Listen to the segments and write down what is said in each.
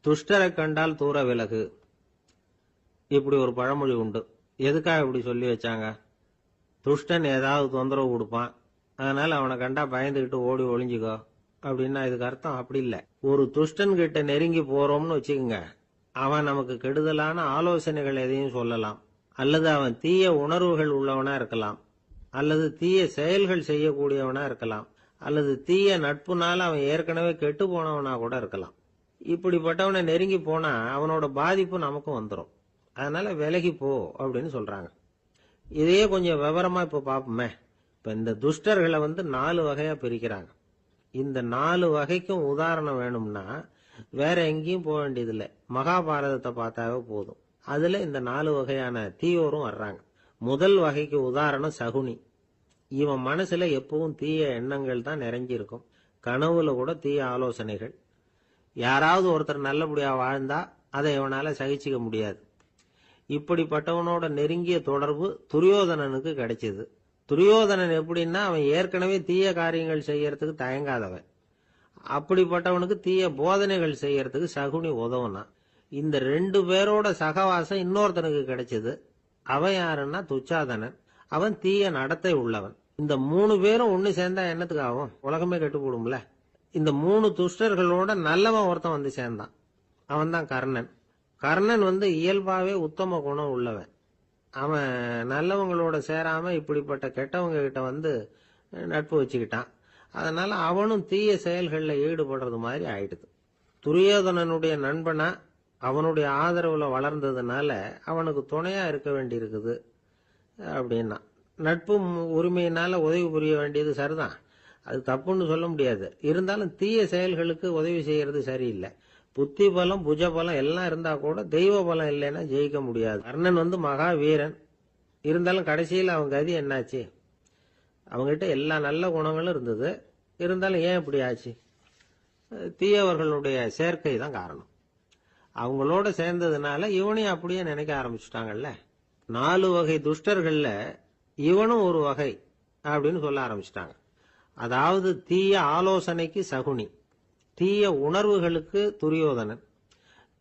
துஷ்டரை கண்டால் தூர விலகு. இப்படி ஒரு பழமொழி உண்டு. எதுக்காக இப்படி சொல்லி வச்சாங்க? துஷ்டன் ஏதாவது தொந்தரவு கொடுப்பான், அதனால அவனை கண்டா பயந்துகிட்டு ஓடி ஒளிஞ்சுக்கோ அப்படின்னா இதுக்கு அர்த்தம் அப்படி இல்லை. ஒரு துஷ்டன் கிட்ட நெருங்கி போறோம்னு வச்சுக்கோங்க, அவன் நமக்கு கெடுதலான ஆலோசனைகள் எதையும் சொல்லலாம், அல்லது அவன் தீய உணர்வுகள் உள்ளவனா இருக்கலாம், அல்லது தீய செயல்கள் செய்யக்கூடியவனா இருக்கலாம், அல்லது தீய நட்புனால அவன் ஏற்கனவே கெட்டு போனவனா கூட இருக்கலாம். இப்படிப்பட்டவனை நெருங்கி போனா அவனோட பாதிப்பு நமக்கும் வந்துடும். அதனால விலகி போ அப்படின்னு சொல்றாங்க. இதையே கொஞ்சம் விவரமா இப்ப பாப்போமே. இப்ப இந்த துஷ்டர்களை 4 வகையா பிரிக்கிறாங்க. இந்த 4 வகைக்கும் உதாரணம் வேணும்னா வேற எங்கேயும் போக வேண்டியதில்லை, மகாபாரதத்தை பார்த்தாவே போதும். அதுல இந்த 4 வகையான தீயோரும் வர்றாங்க. முதல் வகைக்கு உதாரணம் சகுனி. இவன் மனசுல எப்பவும் தீய எண்ணங்கள் தான் நிறைஞ்சிருக்கும். கனவுல கூட தீய ஆலோசனைகள். யாராவது ஒருத்தர் நல்லபடியா வாழ்ந்தா அதை இவனால சகிச்சுக்க முடியாது. இப்படிப்பட்டவனோட நெருங்கிய தொடர்பு துரியோதனனுக்கு கிடைச்சது. துரியோதனன் எப்படின்னா அவன் ஏற்கனவே தீய காரியங்கள் செய்யறதுக்கு தயங்காதவன். அப்படிப்பட்டவனுக்கு தீய போதனைகள் செய்யறதுக்கு சகுனி உதவுனான். இந்த 2 பேரோட சகவாசம் இன்னொருத்தனுக்கு கிடைச்சது. அவன் யாருன்னா துச்சாதனன். அவன் தீய நடத்தை உள்ளவன். இந்த 3 பேரும் ஒண்ணு சேர்ந்தா என்னத்துக்கு ஆகும்? உலகமே கெட்டு போடும்ல. இந்த 3 துஷ்டர்களோட நல்லவன் ஒருத்தன் வந்து சேர்ந்தான். அவன் தான் கர்ணன். கர்ணன் இயல்பாவே உத்தம குணம் உள்ளவன். அவன் நல்லவங்களோட சேராம இப்படிப்பட்ட கெட்டவங்க கிட்ட நட்பு வச்சுக்கிட்டான். அதனால அவனும் தீய செயல்களில் ஈடுபடுறது மாதிரி ஆயிடுது. துரியோதனனுடைய நண்பனா அவனுடைய ஆதரவுல வளர்ந்ததுனால அவனுக்கு துணையா இருக்க வேண்டி இருக்குது அப்படின்னா. நட்பு உரிமையினால உதவி புரிய வேண்டியது சரிதான், அது தப்புன்னு சொல்ல முடியாது. இருந்தாலும் தீய செயல்களுக்கு உதவி செய்யறது சரியில்லை. புத்தி பலம் புஜ பலம் எல்லாம் இருந்தா கூட தெய்வ பலம் இல்லைன்னா ஜெயிக்க முடியாது. கர்ணன் மகா வீரன். இருந்தாலும் கடைசியில் அவன் கதி என்னாச்சு? அவங்ககிட்ட எல்லா நல்ல குணங்களும் இருந்தது. இருந்தாலும் ஏன் இப்படி ஆச்சு? தீயவர்களுடைய சேர்க்கை தான் காரணம். அவங்களோட சேர்ந்ததுனால இவனையும் அப்படியே நினைக்க ஆரம்பிச்சுட்டாங்கல்ல. 4 வகை துஷ்டர்கள்ல இவனும் ஒரு வகை அப்படின்னு சொல்ல ஆரம்பிச்சுட்டாங்க. அதாவது தீய ஆலோசனைக்கு சகுனி, தீய உணர்வுகளுக்கு துரியோதனன்,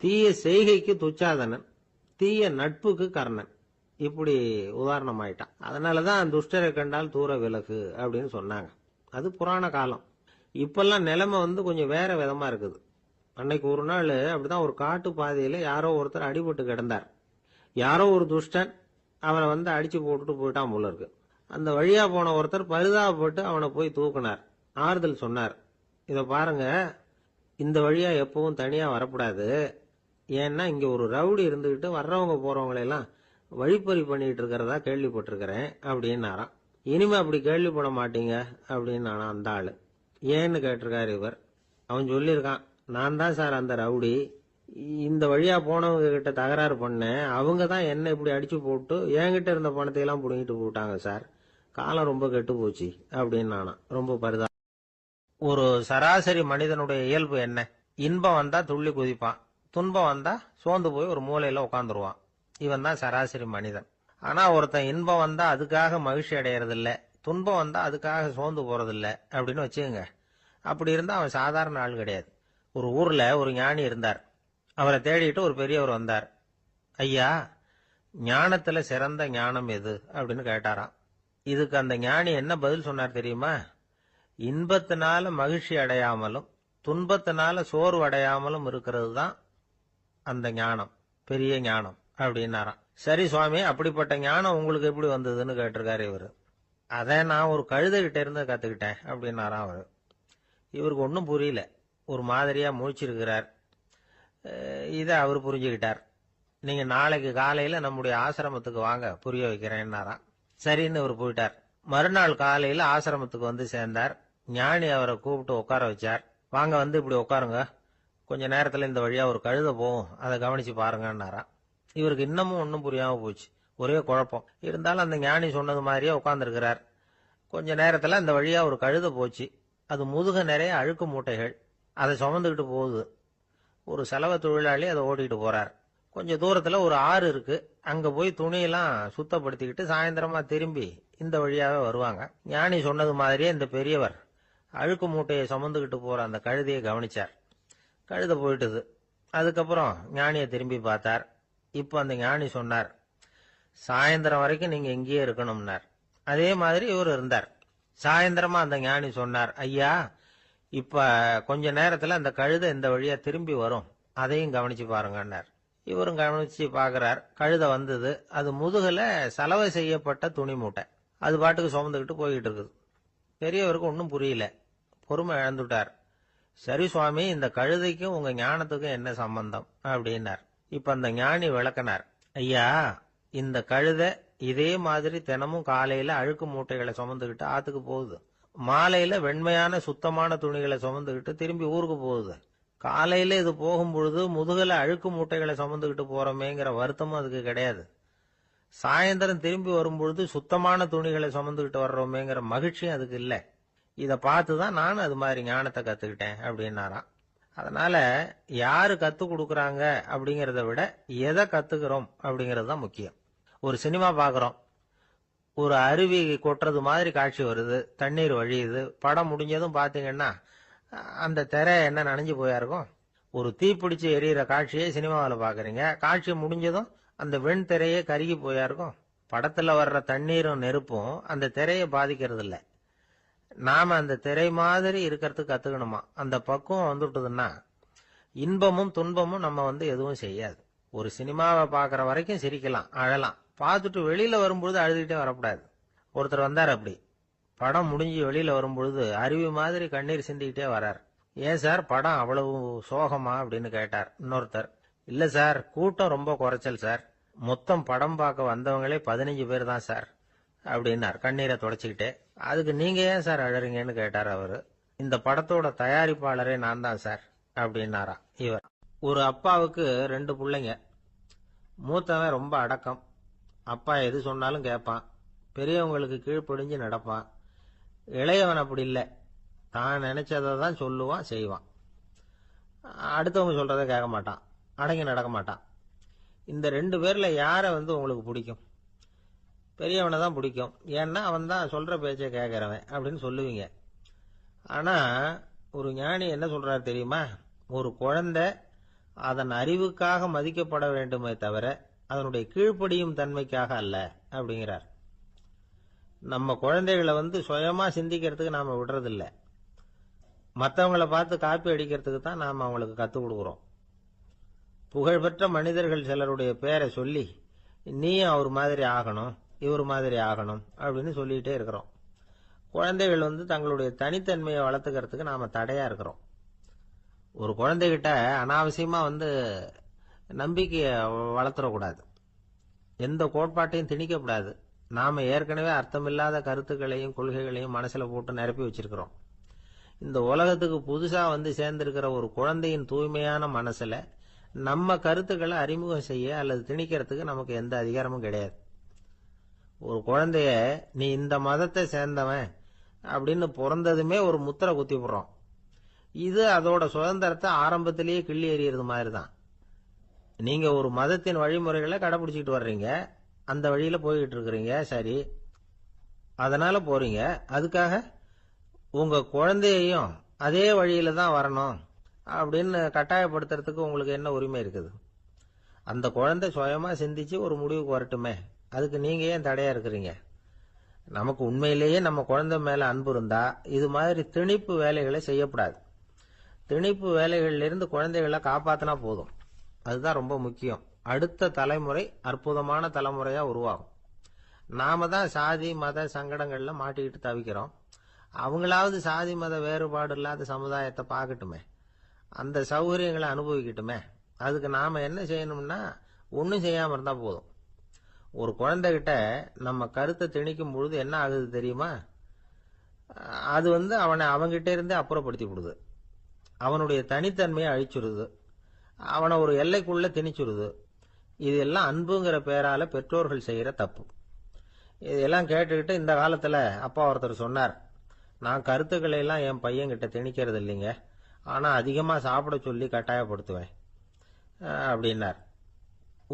தீய செய்கைக்கு துச்சாதனன், தீய நட்புக்கு கர்ணன். இப்படி உதாரணம் ஆயிட்டான். அதனாலதான் துஷ்டரை கண்டால் தூர விலகு அப்படின்னு சொன்னாங்க. அது புராண காலம். இப்பெல்லாம் நிலைமை கொஞ்சம் வேற விதமா இருக்குது. அன்னைக்கு ஒரு நாள் அப்படிதான் ஒரு காட்டு பாதையில யாரோ ஒருத்தர் அடிபட்டு கிடந்தார். யாரோ ஒரு துஷ்டன் அவனை அடிச்சு போட்டுட்டு போயிட்டான் போல இருக்கு. அந்த வழியா போன ஒருத்தர் பரிதாபப்பட்டு அவனை போய் தூக்குனார். ஆறுதல் சொன்னார். இத பாருங்க, இந்த வழியா எப்பவும் தனியா வரக்கூடாது. ஏன்னா இங்க ஒரு ரவுடி இருந்துகிட்டு வர்றவங்க போறவங்களெல்லாம் வழிப்பறி பண்ணிட்டு இருக்கிறதா கேள்விப்பட்டிருக்கிறேன் அப்படின்னாராம். இனிமே அப்படி கேள்விப்பட மாட்டீங்க அப்படின்னு அந்த ஆளு. ஏன்னு கேட்டிருக்காரு இவர். அவன் சொல்லியிருக்கான், நான் தான் சார் அந்த ரவுடி. இந்த வழியா போனவங்க கிட்ட தகராறு பண்ணேன். அவங்க தான் என்ன இப்படி அடிச்சு போட்டு என்கிட்ட இருந்த பணத்தை எல்லாம் புடுங்கிட்டு போட்டாங்க சார். காலம் ரொம்ப கெட்டு போச்சு அப்படின்னு ரொம்ப பரிதா. ஒரு சராசரி மனிதனுடைய இயல்பு என்ன? இன்பம் வந்தா துள்ளி குதிப்பான், துன்பம் வந்தா சோர்ந்து போய் ஒரு மூலையில உட்காந்துருவான். இவன் தான் சராசரி மனிதன். ஆனா ஒருத்தன் இன்பம் வந்தா அதுக்காக மகிழ்ச்சி அடையறது இல்ல, துன்பம் வந்தா அதுக்காக சோர்ந்து போறதில்ல அப்படின்னு வச்சுக்கோங்க. அப்படி இருந்தா அவன் சாதாரண ஆள் கிடையாது. ஒரு ஊர்ல ஒரு ஞானி இருந்தார். அவரை தேடிட்டு ஒரு பெரியவர் வந்தார். ஐயா, ஞானத்துல சிறந்த ஞானம் எது அப்படின்னு கேட்டாராம். இதுக்கு அந்த ஞானி என்ன பதில் சொன்னார் தெரியுமா? இன்பத்தினால மகிழ்ச்சி அடையாமலும் துன்பத்தினால சோர்வு அடையாமலும் இருக்கிறது தான் அந்த ஞானம், பெரிய ஞானம் அப்படின்னாராம். சரி சுவாமி, அப்படிப்பட்ட ஞானம் உங்களுக்கு எப்படி வந்ததுன்னு கேட்டிருக்காரு இவரு. அதை நான் ஒரு கழுதைகிட்ட இருந்து கத்துக்கிட்டேன் அப்படின்னாராம் அவரு. இவருக்கு ஒன்னும் புரியல, ஒரு மாதிரியா முழிச்சிருக்கிறார். இதை அவர் புரிஞ்சுக்கிட்டார். நீங்க நாளைக்கு காலையில நம்முடைய ஆசிரமத்துக்கு வாங்க, புரிய வைக்கிறேன்னாராம். சரின்னு அவர் போயிட்டார். மறுநாள் காலையில ஆசிரமத்துக்கு சேர்ந்தார். ஞானி அவரை கூப்பிட்டு உட்கார வச்சார். வாங்க இப்படி உட்காருங்க, கொஞ்ச நேரத்துல இந்த வழியா ஒரு கழுதை போகும், அதை கவனிச்சு பாருங்கன்னாராம். இவருக்கு இன்னமும் ஒன்னும் புரியாம போச்சு, ஒரே குழப்பம். இருந்தாலும் அந்த ஞானி சொன்னது மாதிரியே உட்கார்ந்துருக்கிறார். கொஞ்ச நேரத்துல இந்த வழியா ஒரு கழுதை போச்சு. அது முதுக நிறைய அழுக்கு மூட்டைகள், அதை சுமந்துக்கிட்டு போகுது. ஒரு செலவு தொழிலாளி அதை ஓட்டிட்டு போறார். கொஞ்ச தூரத்துல ஒரு ஆறு இருக்கு. அங்க போய் துணியெல்லாம் சுத்தப்படுத்திக்கிட்டு சாயந்தரமா திரும்பி இந்த வழியாவே வருவாங்க. ஞானி சொன்னது மாதிரியே இந்த பெரியவர் அழுக்கு மூட்டையை சுமந்துக்கிட்டு போற அந்த கழுதையை கவனிச்சார். கழுதை போயிட்டுது. அதுக்கப்புறம் ஞானியை திரும்பி பார்த்தார். இப்ப அந்த ஞானி சொன்னார், சாயந்தரம் வரைக்கும் நீங்க இங்கேயே இருக்கணும்னார். அதே மாதிரி இவர் இருந்தார். சாயந்தரமா அந்த ஞானி சொன்னார், ஐயா இப்ப கொஞ்ச நேரத்துல அந்த கழுதை இந்த வழியா திரும்பி வரும், அதையும் கவனிச்சு பாருங்கன்னார். இவரும் கவனிச்சு பாக்குறார். கழுதை வந்தது. அது முதுகுல சலவை செய்யப்பட்ட துணி மூட்டை. அது பாட்டுக்கு சுமந்துக்கிட்டு போய்கிட்டு இருக்குது. பெரியவருக்கு ஒன்றும் புரியல. பொறுமை இழந்துட்டார். சரி சுவாமி, இந்த கழுதைக்கும் உங்க ஞானத்துக்கும் என்ன சம்பந்தம் அப்படின்னார். இப்ப அந்த ஞானி விளக்கினார். ஐயா, இந்த கழுதை இதே மாதிரி தினமும் காலையில அழுக்கு மூட்டைகளை சுமந்துக்கிட்டு ஆத்துக்கு போகுது. மாலையில வெண்மையான சுத்தமான துணிகளை சுமந்துக்கிட்டு திரும்பி ஊருக்கு போகுது. காலையில இது போகும் பொழுது முதுகுல அழுக்கு மூட்டைகளை சுமந்துக்கிட்டு போறோமேங்கிற வருத்தமும் அதுக்கு கிடையாது. சாயந்தரம் திரும்பி வரும்பொழுது சுத்தமான துணிகளை சுமந்துக்கிட்டு வர்றோமேங்கிற மகிழ்ச்சியும் அதுக்கு இல்லை. இதை பார்த்துதான் நானும் அது மாதிரி ஞானத்தை கத்துக்கிட்டேன் அப்படின்னாராம். அதனால யாரு கத்து கொடுக்கறாங்க அப்படிங்கறத விட எதை கத்துக்கிறோம் அப்படிங்கிறது தான் முக்கியம். ஒரு சினிமா பாக்குறோம், ஒரு அருவி கொட்டுறது மாதிரி காட்சி வருது, தண்ணீர் வழியுது. படம் முடிஞ்சதும் பாத்தீங்கன்னா அந்த திரை என்ன நனைஞ்சு போயா இருக்கும். ஒரு தீப்பிடிச்சு எரியிற காட்சியை சினிமாவில் பாக்குறீங்க, காட்சி முடிஞ்சதும் அந்த வெண் திரையே கருகி போயா இருக்கும். படத்துல வர்ற தண்ணீரும் நெருப்பும் அந்த திரையை பாதிக்கிறது இல்லை. நாம அந்த திரை மாதிரி இருக்கிறதுக்கு கத்துக்கணுமா. அந்த பக்குவம் வந்துட்டதுன்னா இன்பமும் துன்பமும் நம்ம எதுவும் செய்யாது. ஒரு சினிமாவை பாக்குற வரைக்கும் சிரிக்கலாம், அழலாம். பார்த்துட்டு வெளியில வரும்பொழுது அழுதுகிட்டே வரக்கூடாது. ஒருத்தர் வந்தார். அப்படி படம் முடிஞ்சு வெளியில வரும்பொழுது அருவி மாதிரி கண்ணீர் சிந்திக்கிட்டே வர்றார். ஏன் சார் படம் அவ்வளவு சோகமா அப்படின்னு கேட்டார். இன்னொருத்தர், இல்ல சார், கூட்டம் ரொம்ப குறைச்சல் சார், மொத்தம் படம் பார்க்க வந்தவங்களே 15 பேர் தான் சார் அப்படின்னார் கண்ணீரை தொடச்சிக்கிட்டே. அதுக்கு நீங்க ஏன் சார் அழறீங்கன்னு கேட்டார் அவரு. இந்த படத்தோட தயாரிப்பாளரே நான் தான் சார் அப்படின்னாரா இவர். ஒரு அப்பாவுக்கு 2 பிள்ளைங்க. மூத்தவன் ரொம்ப அடக்கம். அப்பா எது சொன்னாலும் கேட்பான், பெரியவங்களுக்கு கீழ்ப்படிஞ்சு நடப்பான். இளையவன் அப்படி இல்லை, தான் நினைச்சதை தான் சொல்லுவான், செய்வான். அடுத்தவங்க சொல்றதை கேட்க மாட்டான், அடங்கி நடக்க மாட்டான். இந்த 2 பேர்ல யாரை உங்களுக்கு பிடிக்கும்? பெரியவனை தான் பிடிக்கும். ஏன்னா அவன் தான் சொல்ற பேச்சை கேட்கிறவன் அப்படின்னு சொல்லுவீங்க. ஆனா ஒரு ஞானி என்ன சொல்றாரு தெரியுமா? ஒரு குழந்தை அதன் அறிவுக்காக மதிக்கப்பட வேண்டுமே தவிர அதனுடைய கீழ்ப்படியும் தன்மைக்காக அல்ல அப்படிங்கிறார். நம்ம குழந்தைகளை சுயமா சிந்திக்கிறதுக்கு நாம விடுறதில்லை. மற்றவங்களை பார்த்து காப்பி அடிக்கிறதுக்கு தான் நாம அவங்களுக்கு கத்துக் கொடுக்குறோம். புகழ்பெற்ற மனிதர்கள் சிலருடைய பேரை சொல்லி நீயும் அவர் மாதிரி ஆகணும், இவர் மாதிரி ஆகணும் அப்படின்னு சொல்லிட்டே இருக்கிறோம். குழந்தைகள் தங்களுடைய தனித்தன்மையை வளர்த்துக்கிறதுக்கு நாம தடையா இருக்கிறோம். ஒரு குழந்தைகிட்ட அனாவசியமா நம்பிக்கையை வளர்த்துடக்கூடாது, எந்த கோட்பாட்டையும் திணிக்கக்கூடாது. நாம ஏற்கனவே அர்த்தமில்லாத கருத்துக்களையும் கொள்கைகளையும் மனசுல போட்டு நிரப்பி வச்சிருக்கிறோம். இந்த உலகத்துக்கு புதுசா சேர்ந்திருக்கிற ஒரு குழந்தையின் தூய்மையான மனசுல நம்ம கருத்துக்களை அறிமுகம் செய்ய அல்லது திணிக்கிறதுக்கு நமக்கு எந்த அதிகாரமும் கிடையாது. ஒரு குழந்தைய நீ இந்த மதத்தை சேர்ந்தவன் அப்படின்னு பிறந்ததுமே ஒரு முத்திரை குத்தி போடுறோம். இது அதோட சுதந்திரத்தை ஆரம்பத்திலேயே கிள்ளி எறியறது மாதிரி தான். நீங்க ஒரு மதத்தின் வழிமுறைகளை கடைபிடிச்சிட்டு வர்றீங்க, அந்த வழியில போய்கிட்டு இருக்கிறீங்க, சரி, அதனால போறீங்க. அதுக்காக உங்க குழந்தையையும் அதே வழியில தான் வரணும் அப்படின்னு கட்டாயப்படுத்துறதுக்கு உங்களுக்கு என்ன உரிமை இருக்குது? அந்த குழந்தை சுயமா சிந்திச்சு ஒரு முடிவுக்கு வரட்டுமே, அதுக்கு நீங்க ஏன் தடையா இருக்கிறீங்க? நமக்கு உண்மையிலேயே நம்ம குழந்தை மேல அன்பு இருந்தா இது மாதிரி திணிப்பு வேலைகளை செய்யக்கூடாது. திணிப்பு வேலைகள்ல இருந்து குழந்தைகளை காப்பாத்தினா போதும். அதுதான் ரொம்ப முக்கியம். அடுத்த தலைமுறை அற்புதமான தலைமுறையா உருவாகும். நாம தான் சாதி மத சங்கடங்கள்ல மாட்டிக்கிட்டு தவிக்கிறோம். அவங்களாவது சாதி மத வேறுபாடு இல்லாத சமுதாயத்தை பார்க்கட்டுமே, அந்த சௌகரியங்களை அனுபவிக்கட்டுமே. அதுக்கு நாம என்ன செய்யணும்னா ஒன்னும் செய்யாம இருந்தா போதும். ஒரு குழந்தைகிட்ட நம்ம கருத்தை திணிக்கும் பொழுது என்ன ஆகுது தெரியுமா? அது அவனை அவங்கிட்ட இருந்தே அப்புறப்படுத்தி விடுது. அவனுடைய தனித்தன்மையை அழிச்சுடுது. அவனை ஒரு எல்லைக்குள்ள திணிச்சுடுது. இதெல்லாம் அன்புங்கிற பேரால பெற்றோர்கள் செய்யற தப்பு. இதெல்லாம் கேட்டுக்கிட்டு இந்த காலத்துல அப்பா ஒருத்தர் சொன்னார், நான் கருத்துக்களை எல்லாம் என் பையன்கிட்ட திணிக்கிறது இல்லைங்க, ஆனா அதிகமா சாப்பிட சொல்லி கட்டாயப்படுத்துவேன் அப்படின்னார்.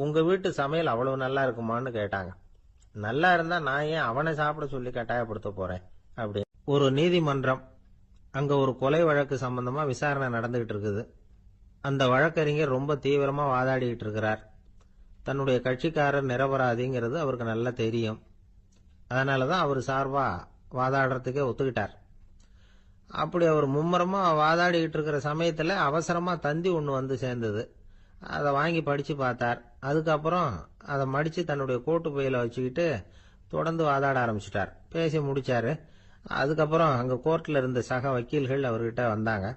உங்க வீட்டு சமையல் அவ்வளவு நல்லா இருக்குமான்னு கேட்டாங்க. நல்லா இருந்தா நான் ஏன் அவனை சாப்பிட சொல்லி கட்டாயப்படுத்த போறேன் அப்படி. ஒரு நீதிமன்றம், அங்க ஒரு கொலை வழக்கு சம்பந்தமா விசாரணை நடந்துகிட்டு இருக்குது. அந்த வழக்கறிஞர் ரொம்ப தீவிரமா வாதாடிட்டு இருக்கிறார். தன்னுடைய கட்சிக்காரர் நிரபராதிங்கிறது அவருக்கு நல்லா தெரியும். அதனாலதான் அவர் சார்பா வாதாடுறதுக்கே ஒத்துக்கிட்டார். அப்படி அவர் மும்முரமா வாதாடிக்கிட்டு இருக்கிற சமயத்துல அவசரமா தந்தி ஒண்ணு வந்து சேர்ந்தது. அதை வாங்கி படிச்சு பார்த்தார். அதுக்கப்புறம் அதை மடிச்சு தன்னுடைய கோட்டு பையில வச்சுக்கிட்டு தொடர்ந்து வாதாட ஆரம்பிச்சிட்டார். பேசி முடிச்சாரு. அதுக்கப்புறம் அங்க கோர்ட்ல இருந்த சக வக்கீல்கள் அவர்கிட்ட வந்தாங்க.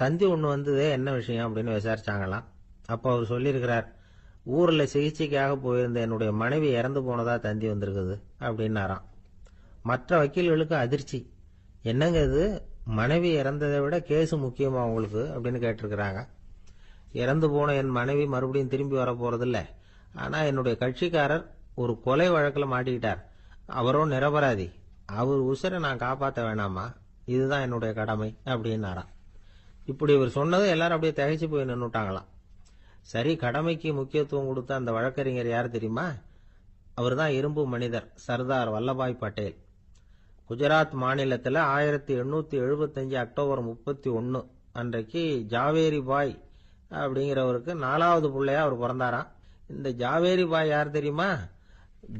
தந்தி ஒண்ணு வந்ததே, என்ன விஷயம் அப்படின்னு விசாரிச்சாங்களாம். அப்போ அவர் சொல்லியிருக்கிறார், ஊர்ல சிகிச்சைக்காக போயிருந்த என்னுடைய மனைவி இறந்து போனதா தந்தி வந்திருக்குது அப்படின்னாராம். மற்ற வக்கீல்களுக்கு அதிர்ச்சி. என்னங்க இது, மனைவி இறந்ததை விட கேஸ் முக்கியமா உங்களுக்கு அப்படின்னு கேட்டிருக்கிறாங்க. இறந்து போன என் மனைவி மறுபடியும் திரும்பி வர போறதில்ல. ஆனா என்னுடைய கட்சிக்காரர் ஒரு கொலை வழக்கில் மாட்டிக்கிட்டார். அவரோ நிரபராதி. அவர் உசுரை நான் காப்பாற்ற வேணாமா? இதுதான் என்னுடைய கடமை அப்படின்னாராம். இப்படி இவர் சொன்னது எல்லாரும் அப்படியே திகைச்சு போய் நின்னுட்டாங்களாம். சரி, கடமைக்கு முக்கியத்துவம் கொடுத்த அந்த வழக்கறிஞர் யார் தெரியுமா? அவர் தான் இரும்பு மனிதர் சர்தார் வல்லபாய் பட்டேல். குஜராத் மாநிலத்தில் 1875 அக்டோபர் 31 அன்றைக்கு ஜாவேரி பாய் அப்படிங்கிறவருக்கு 4வது பிள்ளையா அவர் பிறந்தாராம். இந்த ஜாவேரி பாய் யார் தெரியுமா?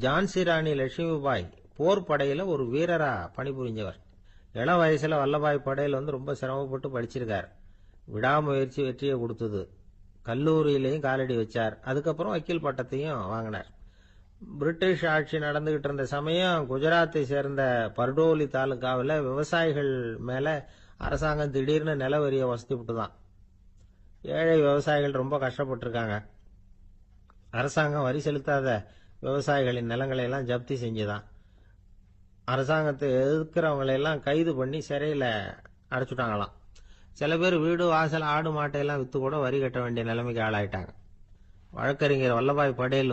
ஜான்சி ராணி லட்சுமி பாய் போர் படையில ஒரு வீரரா பணிபுரிஞ்சவர். இளம் வயசுல வல்லபாய் படேல் ரொம்ப சிரமப்பட்டு படிச்சிருக்கார். விடாமுயற்சி வெற்றியை கொடுத்தது. கல்லூரியிலையும் காலடி வச்சார். அதுக்கப்புறம் வக்கீல் பட்டத்தையும் வாங்கினார். பிரிட்டிஷ் ஆட்சி நடந்துகிட்டு இருந்த சமயம் குஜராத்தை சேர்ந்த பர்டோலி தாலுகாவில் விவசாயிகள் மேல அரசாங்கம் திடீர்னு நில வரியை வசதி விட்டுதான். ஏழை விவசாயிகள் ரொம்ப கஷ்டப்பட்டிருக்காங்க. அரசாங்கம் வரி செலுத்தாத விவசாயிகளின் நிலங்களை எல்லாம் ஜப்தி செஞ்சுதான். அரசாங்கத்தை எதிர்க்கிறவங்களை எல்லாம் கைது பண்ணி சிறையில அடைச்சுட்டாங்களாம். சில பேர் வீடு வாசல் ஆடு மாட்டையெல்லாம் வித்து கூட வரி கட்ட வேண்டிய நிலைமைக்கு ஆளாயிட்டாங்க. வழக்கறிஞர் வல்லபாய் படேல்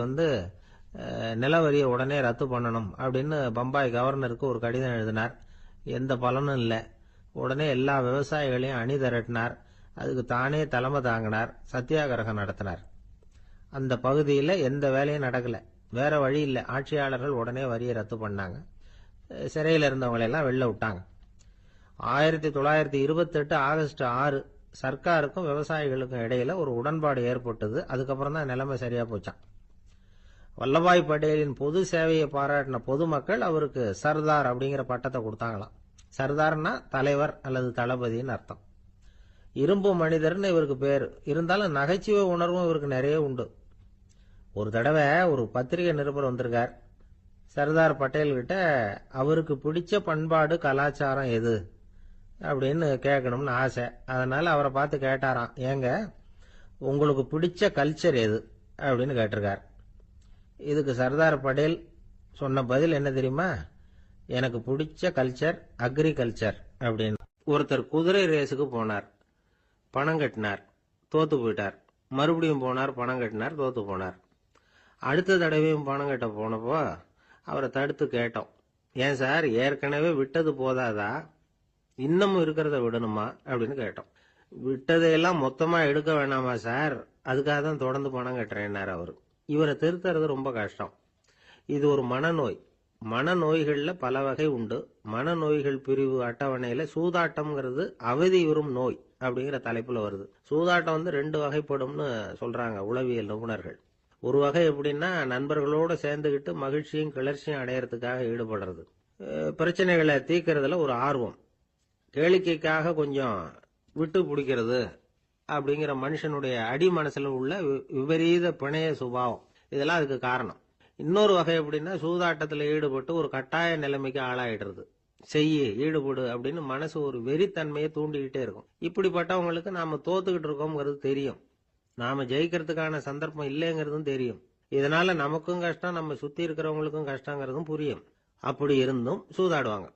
நில வரியை உடனே ரத்து பண்ணணும் அப்படின்னு பம்பாய் கவர்னருக்கு ஒரு கடிதம் எழுதினார். எந்த பலனும் இல்லை. உடனே எல்லா விவசாயிகளையும் அணி திரட்டினார். அதுக்கு தானே தலைமை தாங்கினார். சத்தியாகிரகம் நடத்தினார். அந்த பகுதியில் எந்த வேலையும் நடக்கல. வேற வழி இல்லை. ஆட்சியாளர்கள் உடனே வரியை ரத்து பண்ணாங்க. சிறையில் இருந்தவங்களெல்லாம் வெளில விட்டாங்க. 1928 ஆகஸ்ட் 6 சர்க்காருக்கும் விவசாயிகளுக்கும் இடையில ஒரு உடன்பாடு ஏற்பட்டது. அதுக்கப்புறம் தான் நிலைமை சரியா போச்சான். வல்லபாய் படேலின் பொது சேவையை பாராட்டின பொதுமக்கள் அவருக்கு சர்தார் அப்படிங்கிற பட்டத்தை கொடுத்தாங்களாம். சர்தார்னா தலைவர் அல்லது தளபதினு அர்த்தம். இரும்பு மனிதர்னு இவருக்கு பேர். இருந்தாலும் நகைச்சுவை உணர்வும் இவருக்கு நிறைய உண்டு. ஒரு தடவை ஒரு பத்திரிகை நிருபர் வந்திருக்கார். சர்தார் பட்டேல் கிட்ட அவருக்கு பிடிச்ச பண்பாடு கலாச்சாரம் எது அப்படின்னு கேட்கணும்னு ஆசை. அதனால அவரை பார்த்து கேட்டாராம், ஏங்க உங்களுக்கு பிடிச்ச கல்ச்சர் எது அப்படின்னு கேட்டிருக்கார். இதுக்கு சர்தார் பட்டேல் சொன்ன பதில் என்ன தெரியுமா? எனக்கு பிடிச்ச கல்ச்சர் அக்ரிகல்ச்சர் அப்படின்னு. ஒருத்தர் குதிரை ரேஸுக்கு போனார். பணம் கட்டினார், தோத்து போயிட்டார். மறுபடியும் போனார், பணம் கட்டினார், தோத்து போனார். அடுத்த தடவையும் பணம் கட்ட போனப்போ அவரை தடுத்து கேட்டோம், ஏன் சார் ஏற்கனவே விட்டது போதாதா, இன்னமும் இருக்கிறத விடணுமா அப்படின்னு கேட்டோம். விட்டதையெல்லாம் மொத்தமா எடுக்க வேணாமா சார், அதுக்காக தான் தொடர்ந்து பணம் கட்டுறேன்னார் அவரு. இவரை திருத்துறது ரொம்ப கஷ்டம். இது ஒரு மனநோய். மனநோய்கள்ல பல வகை உண்டு. மனநோய்கள் பிரிவு அட்டவணையில சூதாட்டம்ங்கிறது அவதியுறும் நோய் அப்படிங்கிற தலைப்புல வருது. சூதாட்டம் 2 வகைப்படும்னு சொல்றாங்க உளவியல் நிபுணர்கள். ஒரு வகை எப்படின்னா, நண்பர்களோட சேர்ந்துகிட்டு மகிழ்ச்சியும் கிளர்ச்சியும் அடையறதுக்காக ஈடுபடுறது. பிரச்சனைகளை தீர்க்கறதுல ஒரு ஆர்வம். கேளிக்கைக்காக கொஞ்சம் விட்டு பிடிக்கிறது அப்படிங்கிற மனுஷனுடைய அடி மனசுல உள்ள விபரீத பிணைய சுபாவம், இதெல்லாம் அதுக்கு காரணம். இன்னொரு வகை எப்படின்னா, சூதாட்டத்தில் ஈடுபட்டு ஒரு கட்டாய நிலைமைக்கு ஆளாயிடுறது. ஈடுபடு அப்படின்னு மனசு ஒரு வெறித்தன்மையை தூண்டிக்கிட்டே இருக்கும். இப்படிப்பட்டவங்களுக்கு நாம தோத்துக்கிட்டு இருக்கோம்ங்கிறது தெரியும். நாம ஜெயிக்கிறதுக்கான சந்தர்ப்பம் இல்லைங்கிறதும் தெரியும். இதனால நமக்கும் கஷ்டம், நம்ம சுத்தி இருக்கிறவங்களுக்கும் கஷ்டங்கிறதும் புரியும். அப்படி இருந்தும் சூதாடுவாங்க.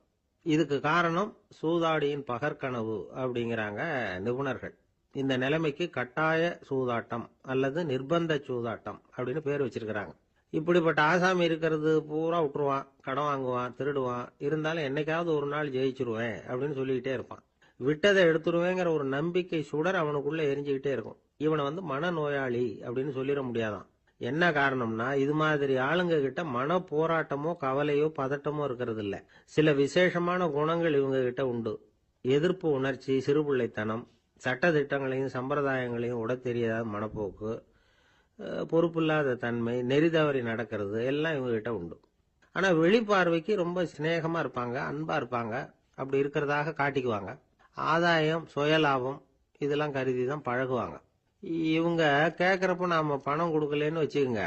இதுக்கு காரணம் சூதாடியின் பகற்கனவு அப்படிங்கிறாங்க நிபுணர்கள். இந்த நிலைமைக்கு கட்டாய சூதாட்டம் அல்லது நிர்பந்த சூதாட்டம் அப்படின்னு பேர் வச்சிருக்கிறாங்க. இப்படிப்பட்ட ஆசாமி இருக்கிறது பூரா விட்டுருவான், கடன் வாங்குவான், திருடுவான். இருந்தாலும் என்னைக்காவது ஒரு நாள் ஜெயிச்சிருவேன் அப்படின்னு சொல்லிக்கிட்டே இருப்பான். விட்டதை எடுத்துருவேங்கிற ஒரு நம்பிக்கை சுடர் அவனுக்குள்ள எரிஞ்சுக்கிட்டே இருக்கும். இவனை மனநோயாளி அப்படின்னு சொல்லிட முடியாதான். என்ன காரணம்னா, இது மாதிரி ஆளுங்க கிட்ட மன போராட்டமோ கவலையோ பதட்டமோ இருக்கிறது இல்ல. சில விசேஷமான குணங்கள் இவங்க கிட்ட உண்டு. எதிர்ப்பு உணர்ச்சி, சிறுபிள்ளைத்தனம், சட்ட திட்டங்களையும் சம்பிரதாயங்களையும் உட தெரியாத மனப்போக்கு, பொறுப்பில்லாத தன்மை, நெறி தவறி நடக்கிறது எல்லாம் இவங்ககிட்ட உண்டு. ஆனா வெளிப்பார்வைக்கு ரொம்ப சிநேகமா இருப்பாங்க, அன்பா இருப்பாங்க. அப்படி இருக்கிறதாக காட்டிக்குவாங்க. ஆதாயம், சுயலாபம் இதெல்லாம் கருதி தான் பழகுவாங்க. இவங்க கேட்கறப்ப நாம பணம் கொடுக்கலன்னு வச்சுக்கோங்க,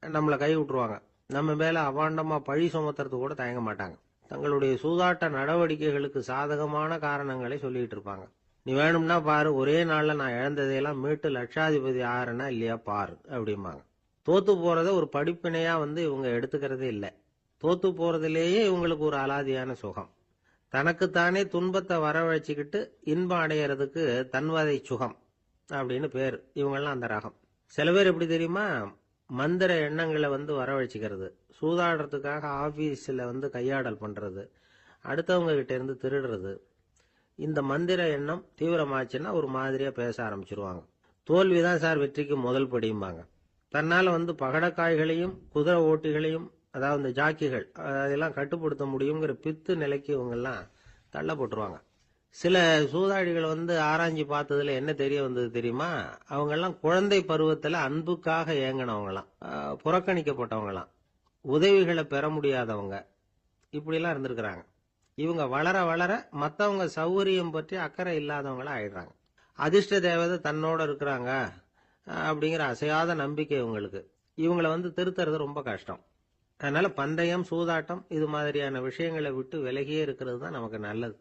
நம்மளை கை விட்டுருவாங்க. நம்ம மேல அவாண்டமா பழி சுமத்துறது கூட தயங்க மாட்டாங்க. தங்களுடைய சூதாட்ட நடவடிக்கைகளுக்கு சாதகமான காரணங்களை சொல்லிட்டு இருப்பாங்க. நீ வேணும்னா பாரு, ஒரே நாள்ல நான் இழந்ததையெல்லாம் மீட்டு லட்சாதிபதி ஆறனா இல்லையா பாரு அப்படிம்பாங்க. தோத்து போறத ஒரு படிப்பினையா இவங்க எடுத்துக்கிறதே இல்லை. தோத்து போறதுலேயே இவங்களுக்கு ஒரு அலாதியான சுகம். தனக்குத்தானே துன்பத்தை வரவழைச்சிக்கிட்டு இன்பம் அடையறதுக்கு தன்வதை சுகம் அப்படின்னு பேர். இவங்கெல்லாம் அந்த ரகம். சில பேர் எப்படி தெரியுமா, மந்திர எண்ணங்களை வரவழைச்சிக்கிறது, சூதாடுறதுக்காக ஆபீஸ்ல கையாடல் பண்றது, அடுத்தவங்க கிட்ட இருந்து திருடுறது. இந்த மந்திர எண்ணம் தீவிரமாச்சுன்னா ஒரு மாதிரியா பேச ஆரம்பிச்சிருவாங்க. தோல்விதான் சார் வெற்றிக்கு முதல் படியும்பாங்க. தன்னால பகடக்காய்களையும் குதிரை ஓட்டிகளையும், அதாவது இந்த ஜாக்கிகள், அதெல்லாம் கட்டுப்படுத்த முடியுங்கிற பித்து நிலைக்கு இவங்கெல்லாம் தள்ளப்பட்டுருவாங்க. சில சூதாடிகள் ஆராய்ச்சி பார்த்ததுல என்ன தெரிய வந்தது தெரியுமா, அவங்கெல்லாம் குழந்தை பருவத்துல அன்புக்காக ஏங்கினவங்களாம், புறக்கணிக்கப்பட்டவங்களாம், உதவிகளை பெற முடியாதவங்க, இப்படிலாம் இருந்திருக்கிறாங்க. இவங்க வளர வளர மற்றவங்க சௌகரியம் பற்றி அக்கறை இல்லாதவங்களா ஆயிடுறாங்க. அதிர்ஷ்ட தேவதை தன்னோட இருக்கிறாங்க அப்படிங்கிற அசையாத நம்பிக்கை இவங்களுக்கு. இவங்களை திருத்துறது ரொம்ப கஷ்டம். அதனால பந்தயம், சூதாட்டம் இது மாதிரியான விஷயங்களை விட்டு விலகியே இருக்கிறது தான் நமக்கு நல்லது.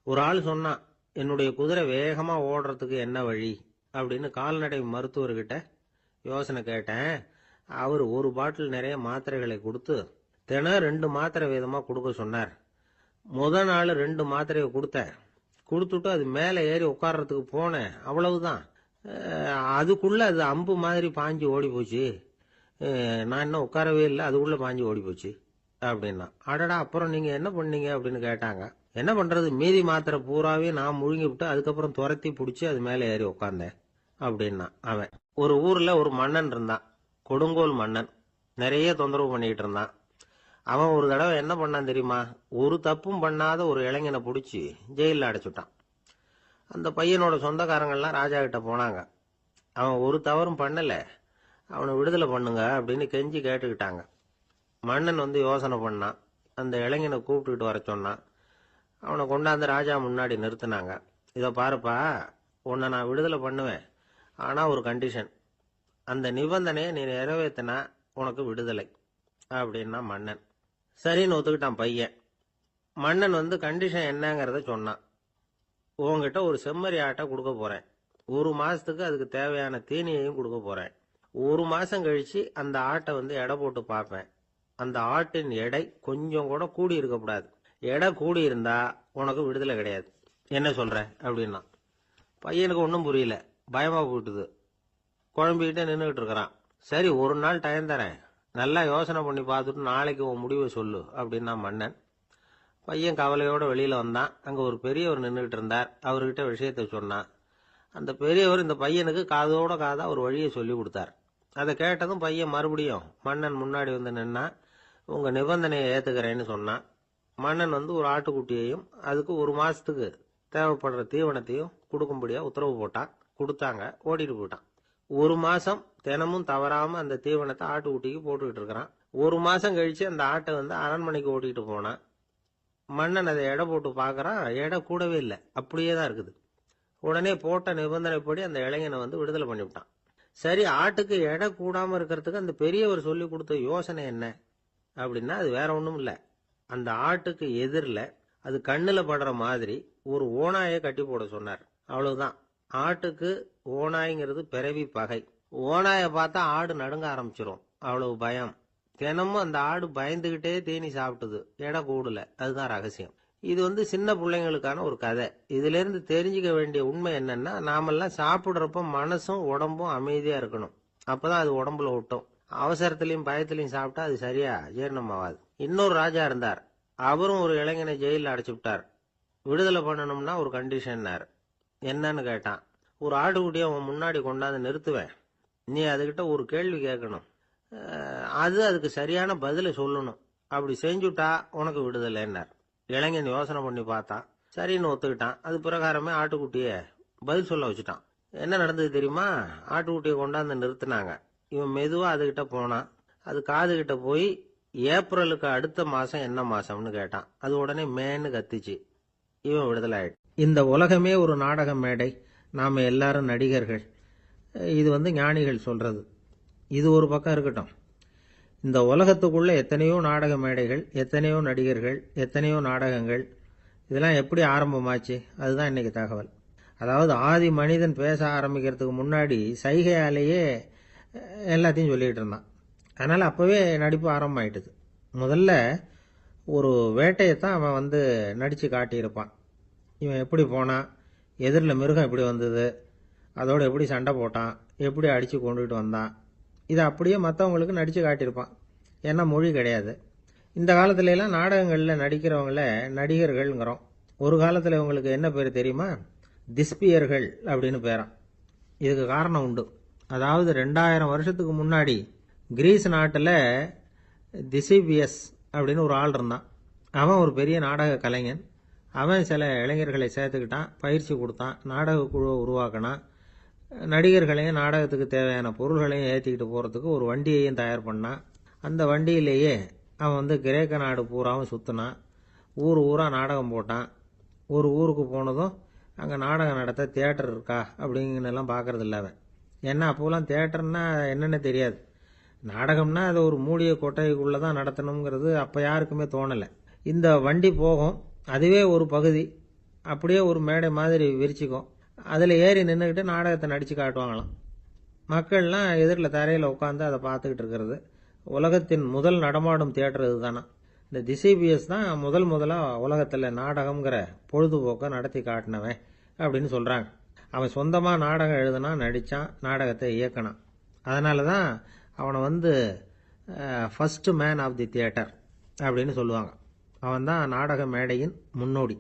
ஒரு ஆள் சொன்னான், என்னுடைய குதிரை வேகமா ஓடுறதுக்கு என்ன வழி அப்படின்னு கால்நடை மருத்துவர்கிட்ட யோசனை கேட்டேன். அவர் ஒரு பாட்டில் நிறைய மாத்திரைகளை கொடுத்து தினம் 2 மாத்திரை வீதமா கொடுக்க சொன்னார். முத நாள் 2 மாத்திரையை கொடுத்தேன். கொடுத்துட்டு அது மேலே ஏறி உட்கார்றதுக்கு போனேன். அவ்வளவுதான். அதுக்குள்ள அது அம்பு மாதிரி பாஞ்சு ஓடி போச்சு. நான் இன்னும் உட்காரவே இல்லை, அதுக்குள்ள பாஞ்சு ஓடி போச்சு அப்படின்னா. அடடா, அப்புறம் நீங்க என்ன பண்ணீங்க அப்படின்னு கேட்டாங்க. என்ன பண்றது, மீதி மாத்திரை பூராவே நான் முழுங்கி விட்டு அதுக்கப்புறம் துரத்தி பிடிச்சி அது மேலே ஏறி உட்காந்தேன் அப்படின்னா அவன். ஒரு ஊர்ல ஒரு மன்னன் இருந்தான், கொடுங்கோல் மன்னன். நிறைய தொந்தரவு பண்ணிட்டு இருந்தான். அவன் ஒரு தடவை என்ன பண்ணான் தெரியுமா, ஒரு தப்பும் பண்ணாத ஒரு இளைஞனை பிடிச்சி ஜெயிலில் அடைச்சுட்டான். அந்த பையனோட சொந்தக்காரங்கள்லாம் ராஜா கிட்ட போனாங்க. அவன் ஒரு தவறும் பண்ணல, அவனை விடுதலை பண்ணுங்க அப்படின்னு கெஞ்சி கேட்டுக்கிட்டாங்க. மன்னன் யோசனை பண்ணான். அந்த இளைஞனை கூப்பிட்டுக்கிட்டு வர சொன்னான். அவனை கொண்டாந்து ராஜா முன்னாடி நிறுத்தினாங்க. இதை பாருப்பா, உன்னை நான் விடுதலை பண்ணுவேன், ஆனா ஒரு கண்டிஷன். அந்த நிபந்தனையை நீ நிறைவேற்றினா உனக்கு விடுதலை அப்படின்னா மன்னன். சரின்னு ஒத்துக்கிட்டான் பையன். மன்னன் கண்டிஷன் என்னங்கிறத சொன்னான். உங்ககிட்ட ஒரு செம்மறி ஆட்டை கொடுக்க போறேன். 1 மாசத்துக்கு அதுக்கு தேவையான தீனியையும் கொடுக்க போறேன். 1 மாசம் கழிச்சு அந்த ஆட்டை எடை போட்டு பார்ப்பேன். அந்த ஆட்டின் எடை கொஞ்சம் கூட கூடி இருக்கக்கூடாது. எடை கூடி இருந்தா உனக்கு விடுதலை கிடையாது. என்ன சொல்ற அப்படின்னா. பையனுக்கு ஒன்றும் புரியல, பயமா போயிட்டுது. குழம்பிக்கிட்டே நின்றுகிட்டு இருக்கிறான். சரி, ஒரு நாள் டைம் தரேன், நல்லா யோசனை பண்ணி பார்த்துட்டு நாளைக்கு உன் முடிவை சொல்லு அப்படின்னா மன்னன். பையன் கவலையோட வெளியில வந்தான். அங்க ஒரு பெரியவர் நின்றுகிட்டு இருந்தார். அவர்கிட்ட விஷயத்த சொன்னான். அந்த பெரியவர் இந்த பையனுக்கு காதோட காதா ஒரு வழியை சொல்லி கொடுத்தார். அதை கேட்டதும் பையன் மறுபடியும் மன்னன் முன்னாடி நின்னா, உங்க நிபந்தனையை ஏத்துக்கிறேன்னு சொன்னான். மன்னன் ஒரு ஆட்டுக்குட்டியையும் அதுக்கு 1 மாசத்துக்கு தேவைப்படுற தீவனத்தையும் கொடுக்கும்படியா உத்தரவு போட்டான். கொடுத்தாங்க, ஓடிட்டு போயிட்டான். 1 மாசம் தினமும் தவறாம அந்த தீவனத்தை ஆட்டுக்குட்டிக்கு போட்டுக்கிட்டு இருக்கிறான். 1 மாசம் கழிச்சு அந்த ஆட்டை அரண்மனைக்கு ஓட்டிட்டு போனான். மன்னன் அதை எடை போட்டு பார்க்கறான், எடை கூடவே இல்லை, அப்படியே தான் இருக்குது. உடனே போட்ட நிபந்தனைப்படி அந்த இளைஞனை விடுதலை பண்ணிவிட்டான். சரி, ஆட்டுக்கு எடை கூடாம இருக்கிறதுக்கு அந்த பெரியவர் சொல்லி கொடுத்த யோசனை என்ன அப்படின்னா, அது வேற ஒண்ணும் இல்லை. அந்த ஆட்டுக்கு எதிரில் அது கண்ணுல படுற மாதிரி ஒரு ஓநாயை கட்டி போட சொன்னார். அவ்வளவுதான். ஆட்டுக்கு ஓநாய்ங்கிறது பிறவி பகை. ஓநாயை பார்த்தா ஆடு நடுங்க ஆரம்பிச்சிரும், அவ்வளவு பயம். தினமும் அந்த ஆடு பயந்துகிட்டே தீனி சாப்பிட்டது, எடை கூடல. அதுதான் ரகசியம். இது சின்ன பிள்ளைங்களுக்கான ஒரு கதை. இதுல இருந்து தெரிஞ்சுக்க வேண்டிய உண்மை என்னன்னா, நாமெல்லாம் சாப்பிடுறப்ப மனசும் உடம்பும் அமைதியா இருக்கணும். அப்பதான் அது உடம்புல ஒட்டும். அவசரத்திலையும் பயத்திலையும் சாப்பிட்டா அது சரியா ஜீரணம் ஆகாது. இன்னொரு ராஜா இருந்தார். அவரும் ஒரு இளைஞனை ஜெயிலில் அடைச்சு விட்டார். விடுதலை பண்ணணும்னா ஒரு கண்டிஷன்னார். என்னன்னு கேட்டான். ஒரு ஆட்டுக்குட்டியை அவன் முன்னாடி கொண்டாந்து நிறுத்துவேன், நீ அதுகிட்ட ஒரு கேள்வி கேட்கணும், அதுக்கு சரியான பதிலை சொல்லணும். அப்படி செஞ்சுட்டா உனக்கு விடுதலைன்னார். இளைஞன் யோசனை பண்ணி பார்த்தான். சரின்னு ஒத்துக்கிட்டான். அது பிரகாரமே ஆட்டுக்குட்டிய பதில் சொல்ல வச்சுட்டான். என்ன நடந்தது தெரியுமா? ஆட்டுக்குட்டியை கொண்டாந்து நிறுத்தினாங்க. இவன் மெதுவா அதுகிட்ட போனான். அது காது கிட்ட போய் ஏப்ரலுக்கு அடுத்த மாசம் என்ன மாசம்னு கேட்டான். அது உடனே மேன்னு கத்திச்சு. இவன் விடுதலை ஆயிட்டு. இந்த உலகமே ஒரு நாடக மேடை, நாம எல்லாரும் நடிகர்கள். இது ஞானிகள் சொல்றது. இது ஒரு பக்கம் இருக்கட்டும். இந்த உலகத்துக்குள்ள எத்தனையோ நாடக மேடைகள், எத்தனையோ நடிகர்கள், எத்தனையோ நாடகங்கள், இதெல்லாம் எப்படி ஆரம்பமாச்சு? அதுதான் இன்னைக்கு தகவல். அதாவது ஆதி மனிதன் பேச ஆரம்பிக்கிறதுக்கு முன்னாடி சைகையாலேயே எல்லாத்தையும் சொல்லிட்டு இருந்தான். அதனால அப்பவே நடிப்பு ஆரம்பமாயிட்டுது. முதல்ல ஒரு வேட்டையத்தான் அவன் நடிச்சு காட்டியிருப்பான். இவன் எப்படி போனான், எதிரில் மிருகம் எப்படி வந்தது, அதோட எப்படி சண்டை போட்டான், எப்படி அடிச்சு கொண்டுகிட்டு வந்தான், இதை அப்படியே மற்றவங்களுக்கு நடிச்சு காட்டியிருப்பான். ஏன்னா மொழி கிடையாது. இந்த காலத்துல எல்லாம் நாடகங்களில் நடிக்கிறவங்கள நடிகர்கள்ங்கிறோம். ஒரு காலத்தில் இவங்களுக்கு என்ன பேர் தெரியுமா? திஸ்பியர்கள் அப்படின்னு பேரான். இதுக்கு காரணம் உண்டு. அதாவது 2000 வருஷத்துக்கு முன்னாடி கிரீஸ் நாட்டில் திசிபியஸ் அப்படின்னு ஒரு ஆள் இருந்தான். அவன் ஒரு பெரிய நாடக கலைஞன். அவன் சில இளைஞர்களை சேர்த்துக்கிட்டான், பயிற்சி கொடுத்தான், நாடக குழுவை உருவாக்கினான். நடிகர்களையும் நாடகத்துக்கு தேவையான பொருள்களையும் ஏற்றிக்கிட்டு போகிறதுக்கு ஒரு வண்டியையும் தயார் பண்ணான். அந்த வண்டியிலேயே அவன் கிரேக்க நாடு பூராவும் சுற்றினான். ஊர் ஊராக நாடகம் போட்டான். ஒரு ஊருக்கு போனதும் அங்கே நாடகம் நடத்த தியேட்டர் இருக்கா அப்படிங்கலாம் பார்க்கறது இல்லை அவன். ஏன்னா அப்போலாம் தியேட்டர்னா என்னென்ன தெரியாது. நாடகம்னா அதை ஒரு மூடிய கொட்டைக்குள்ளே தான் நடத்தணுங்கிறது அப்போ யாருக்குமே தோணலை. இந்த வண்டி போகும், அதுவே ஒரு பகுதி, அப்படியே ஒரு மேடை மாதிரி விரிச்சிக்கும். அதில் ஏறி நின்றுக்கிட்டு நாடகத்தை நடித்து காட்டுவாங்களாம். மக்கள்லாம் எதிரில் தரையில் உட்காந்து அதை பார்த்துக்கிட்டு இருக்கிறது. உலகத்தின் முதல் நடமாடும் தியேட்டர் இதுதானா. இந்த திசிபியஸ் தான் முதலாக உலகத்தில் நாடகம்ங்கிற பொழுதுபோக்கை நடத்தி காட்டினவன் அப்படின்னு சொல்கிறாங்க. அவன் சொந்தமாக நாடகம் எழுதுனான், நடித்தான், நாடகத்தை இயக்கினான். அதனால தான் அவனை first man of the theatre அப்படின்னு சொல்லுவாங்க. அவன் தான் நாடக மேடையின் முன்னோடி.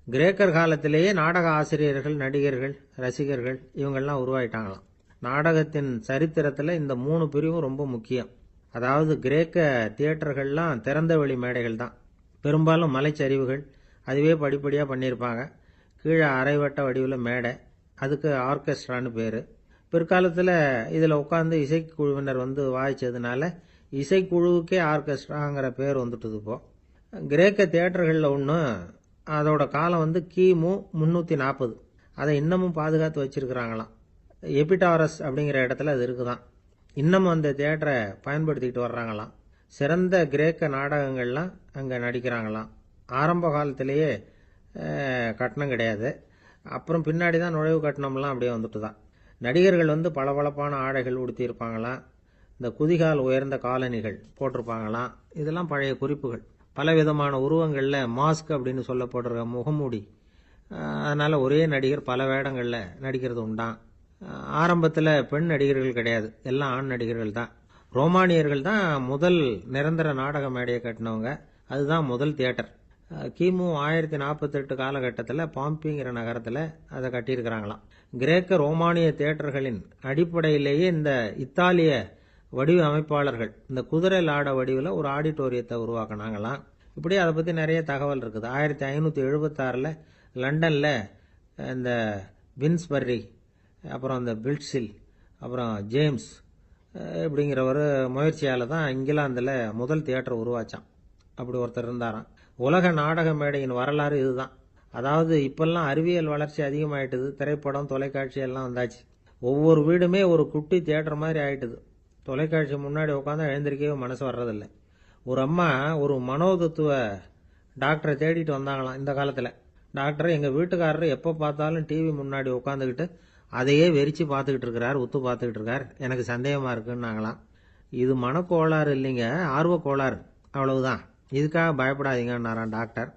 கிரேக்கர் காலத்திலேயே நாடக ஆசிரியர்கள், நடிகர்கள், ரசிகர்கள் இவங்கெல்லாம் உருவாயிட்டாங்களாம். நாடகத்தின் சரித்திரத்தில் இந்த 3 பிரிவும் ரொம்ப முக்கியம். அதாவது கிரேக்க தியேட்டர்கள்லாம் திறந்த வெளி மேடைகள் தான். பெரும்பாலும் மலைச்சரிவுகள், அதுவே படிப்படியாக பண்ணியிருப்பாங்க. கீழே அரைவட்ட வடிவில் மேடை, அதுக்கு ஆர்கெஸ்ட்ரான்னு பேர். பிற்காலத்தில் இதில் உட்காந்து இசைக்குழுவினர் வாய்ச்சதுனால இசைக்குழுவுக்கே ஆர்கெஸ்ட்ராங்கிற பேர் வந்துட்டுது. இப்போ கிரேக்க தியேட்டர்களில் ஒன்று, அதோட காலம் கிமு 340. அதை இன்னமும் பாதுகாத்து வச்சிருக்கிறாங்களாம். எபிடாரஸ் அப்படிங்கிற இடத்துல அது இருக்குதான். இன்னமும் அந்த தியேட்டரை பயன்படுத்திக்கிட்டு வர்றாங்களாம். சிறந்த கிரேக்க நாடகங்கள்லாம் அங்கே நடிக்கிறாங்களாம். ஆரம்ப காலத்திலேயே கட்டணம் கிடையாது. அப்புறம் பின்னாடி தான் நுழைவு கட்டணம்லாம் அப்படியே வந்துட்டு தான். நடிகர்கள் பளபளப்பான ஆடைகள் உடுத்தியிருப்பாங்களாம். இந்த குதிகால் உயர்ந்த காலணிகள் போட்டிருப்பாங்களாம். இதெல்லாம் பழைய குறிப்புகள். பலவிதமான உருவங்களில் மாஸ்க் அப்படின்னு சொல்லப்படுற முகமூடி. அதனால் ஒரே நடிகர் பல வேடங்களில் நடிக்கிறது உண்டான். ஆரம்பத்தில் பெண் நடிகர்கள் கிடையாது, எல்லாம் ஆண் நடிகர்கள் தான். ரோமானியர்கள் தான் முதல் நிரந்தர நாடக மேடையை கட்டினவங்க. அதுதான் முதல் தியேட்டர். கிமு 1048 காலகட்டத்தில் பாம்பிங்கிற நகரத்தில் அதை கட்டியிருக்கிறாங்களாம். கிரேக்க ரோமானிய தியேட்டர்களின் அடிப்படையிலேயே இந்த இத்தாலிய வடிவ அமைப்பாளர்கள் இந்த குதிரை லாட வடிவில் ஒரு ஆடிட்டோரியத்தை உருவாக்கினாங்களாம். இப்படி அதை பற்றி நிறைய தகவல் இருக்குது. 1576 லண்டனில் இந்த வின்ஸ்பர்ரி, அப்புறம் இந்த பில்ட்ஸில், அப்புறம் ஜேம்ஸ் இப்படிங்கிறவர் முயற்சியால் தான் இங்கிலாந்தில் முதல் தியேட்டர் உருவாச்சான். அப்படி ஒருத்தர் இருந்தாராம். உலக நாடக மேடையின் வரலாறு இதுதான். அதாவது இப்பெல்லாம் அறிவியல் வளர்ச்சி அதிகமாயிட்டுது. திரைப்படம், தொலைக்காட்சி எல்லாம் வந்தாச்சு. ஒவ்வொரு வீடுமே ஒரு குட்டி தியேட்டர் மாதிரி ஆயிட்டுது. தொலைக்காட்சி முன்னாடி உட்காந்து எழுந்திருக்கவே மனசு வர்றதில்லை. ஒரு அம்மா ஒரு மனோதத்துவ டாக்டரை தேடிட்டு வந்தாங்களாம் இந்த காலத்தில். டாக்டர், எங்கள் வீட்டுக்காரர் எப்போ பார்த்தாலும் டிவி முன்னாடி உட்காந்துக்கிட்டு அதையே வெறிச்சு பார்த்துக்கிட்டு இருக்கிறார், உத்து பார்த்துக்கிட்டு இருக்கார், எனக்கு சந்தேகமாக இருக்குன்னாங்களாம். இது மனக்கோளாறு இல்லைங்க, ஆர்வ கோளாறு, அவ்வளவுதான், இதுக்காக பயப்படாதீங்கன்னாராம் டாக்டர்.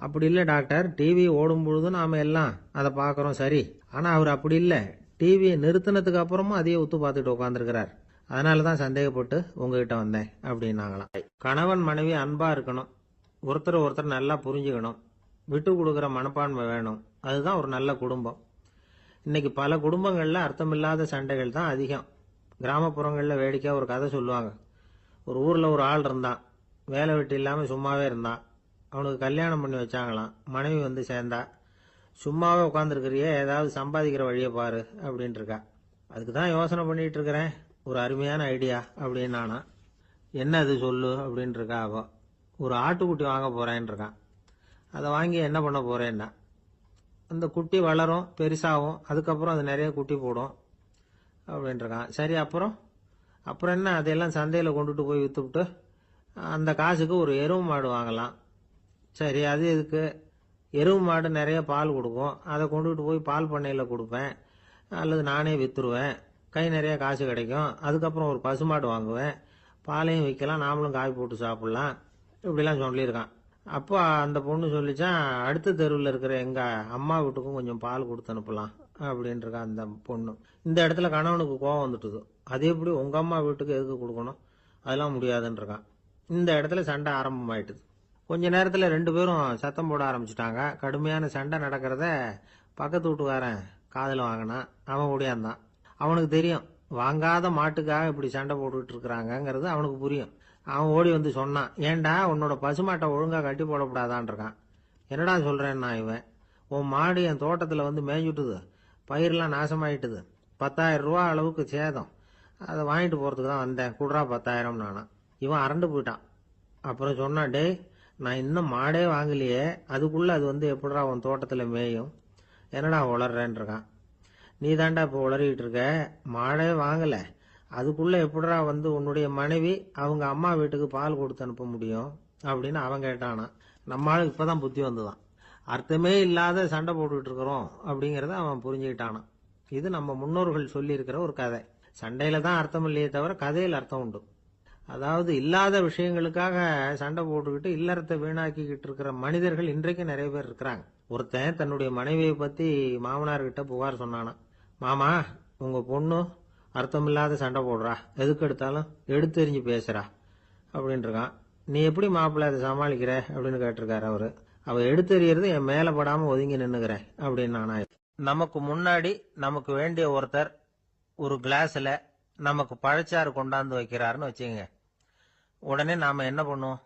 அப்படி இல்லை டாக்டர், டிவி ஓடும் பொழுது நாம் எல்லாம் அதை பார்க்குறோம் சரி, ஆனால் அவர் அப்படி இல்லை, டிவியை நிறுத்தினதுக்கு அப்புறமும் அதையே உத்து பார்த்துட்டு உட்காந்துருக்கிறார், அதனால தான் சந்தேகப்பட்டு உங்ககிட்ட வந்தேன் அப்படின்னாங்களாம். கணவன் மனைவி அன்பாக இருக்கணும், ஒருத்தர் நல்லா புரிஞ்சுக்கணும், விட்டு கொடுக்குற மனப்பான்மை வேணும், அதுதான் ஒரு நல்ல குடும்பம். இன்னைக்கு பல குடும்பங்களில் அர்த்தமில்லாத சண்டைகள் தான் அதிகம். கிராமப்புறங்களில் வேடிக்கையாக ஒரு கதை சொல்லுவாங்க. ஒரு ஊரில் ஒரு ஆள் இருந்தான், வேலை வெட்டி இல்லாமல் சும்மாவே இருந்தான். அவனுக்கு கல்யாணம் பண்ணி வச்சாங்களாம். மனைவி சேர்ந்தா. சும்மாவே உட்காந்துருக்கிறியே, ஏதாவது சம்பாதிக்கிற வழியை பாரு அப்படின்ட்டு இருக்கா. அதுக்கு தான் யோசனை பண்ணிட்டு இருக்கிறேன், ஒரு அருமையான ஐடியா அப்படின்னு நானா. என்ன அது சொல்லு அப்படின்ட்டு இருக்கா அவ. ஒரு ஆட்டுக்குட்டி வாங்க போறேன்னு இருக்கான். அதை வாங்கி என்ன பண்ண போறேன்னா, அந்த குட்டி வளரும், பெருசாகும், அதுக்கப்புறம் அது நிறைய குட்டி போடும் அப்படின்ட்டு இருக்கான். சரி, அப்புறம் அப்புறம் என்ன, அதையெல்லாம் சந்தையில் கொண்டுட்டு போய் விற்றுவிட்டு அந்த காசுக்கு ஒரு எருவு மாடு வாங்கலாம். சரி, அது எதுக்கு? எருவு மாடு நிறைய பால் கொடுக்கும், அதை கொண்டுட்டு போய் பால் பண்ணையில் கொடுப்பேன், அல்லது நானே விற்றுருவேன், கை நிறைய காசு கிடைக்கும். அதுக்கப்புறம் ஒரு பசுமாடு வாங்குவேன், பாலையும் விற்கலாம், நாமளும் காய் போட்டு சாப்பிட்லாம், இப்படிலாம் சொல்லியிருக்கான். அப்போ அந்த பொண்ணு சொல்லிச்சான், அடுத்த தெருவில் இருக்கிற எங்கள் அம்மா வீட்டுக்கும் கொஞ்சம் பால் கொடுத்து அனுப்பலாம் அப்படின்ட்டு அந்த பொண்ணு. இந்த இடத்துல கணவனுக்கு கோவம் வந்துட்டுது. அது எப்படி உங்கள் அம்மா வீட்டுக்கு எதுக்கு கொடுக்கணும், அதெல்லாம் முடியாதுன்னு இருக்கான். இந்த இடத்துல சண்டை ஆரம்பமாயிட்டுது. கொஞ்ச நேரத்தில் ரெண்டு பேரும் சத்தம் போட ஆரம்பிச்சிட்டாங்க. கடுமையான சண்டை நடக்கிறத பக்கத்து வீட்டுக்காரன் காதில் வாங்கினான். அவன் ஓடியாந்தான். அவனுக்கு தெரியும், வாங்காத மாட்டுக்காக இப்படி சண்டை போட்டுக்கிட்டு இருக்கிறாங்கங்கிறது அவனுக்கு புரியும். அவன் ஓடி வந்து சொன்னான், ஏண்டா உன்னோட பசுமாட்டை ஒழுங்காக கட்டி போடக்கூடாதான்னு இருக்கான். என்னடா சொல்கிறேன்னா இவன், உன் மாடு என் தோட்டத்தில் வந்து மேய்ஞ்சுட்டுது, பயிரெலாம் நாசமாயிட்டுது, 10,000 ரூபா அளவுக்கு சேதம், அதை வாங்கிட்டு போகிறதுக்கு தான் வந்தேன், குடுறா 10,000 நானா. இவன் அரண்டு போயிட்டான். அப்புறம் சொன்னான், டேய் நான் இன்னும் மாடே வாங்கலையே, அதுக்குள்ளே அது வந்து எப்படிடா உன் தோட்டத்தில் மேயும், என்னடா உளர்றேன்னு இருக்கான். நீ தாண்டா இப்போ உளறிக்கிட்டு இருக்க, மாடே வாங்கலை, அதுக்குள்ளே எப்படிடா வந்து உன்னுடைய மனைவி அவங்க அம்மா வீட்டுக்கு பால் கொடுத்து அனுப்ப முடியும் அப்படின்னு அவன் கேட்டானா. நம்மளுக்கு இப்போ தான் புத்தி வந்துதான். அர்த்தமே இல்லாத சண்டை போட்டுக்கிட்டு இருக்கிறோம் அப்படிங்கிறத அவன் புரிஞ்சுக்கிட்டானான். இது நம்ம முன்னோர்கள் சொல்லியிருக்கிற ஒரு கதை. சண்டையில தான் அர்த்தம் இல்லையே தவிர கதையில் அர்த்தம் உண்டு. அதாவது இல்லாத விஷயங்களுக்காக சண்டை போட்டுக்கிட்டு இல்லறத்தை வீணாக்கிக்கிட்டு இருக்கிற மனிதர்கள் இன்றைக்கு நிறைய பேர் இருக்கிறாங்க. ஒருத்தன் தன்னுடைய மனைவியை பத்தி மாமனார்கிட்ட புகார் சொன்னானா, மாமா உங்க பொண்ணு அர்த்தமில்லாத சண்டை போடுறா, எதுக்கு எடுத்தாலும் எடுத்தெறிஞ்சு பேசுறா அப்படின்னு இருக்கான். நீ எப்படி மாப்பிள்ளை அதை சமாளிக்கிற அப்படின்னு கேட்டிருக்காரு அவரு. அவ எடுத்தெறியறது என் மேல படாம ஒதுங்கி நின்னுக்கிறேன் அப்படின்னு நானா. நமக்கு முன்னாடி நமக்கு வேண்டிய ஒருத்தர் ஒரு கிளாஸ்ல நமக்கு பழச்சாறு கொண்டாந்து வைக்கிறாருன்னு வச்சுங்க. உடனே நாம என்ன பண்ணுவோம்,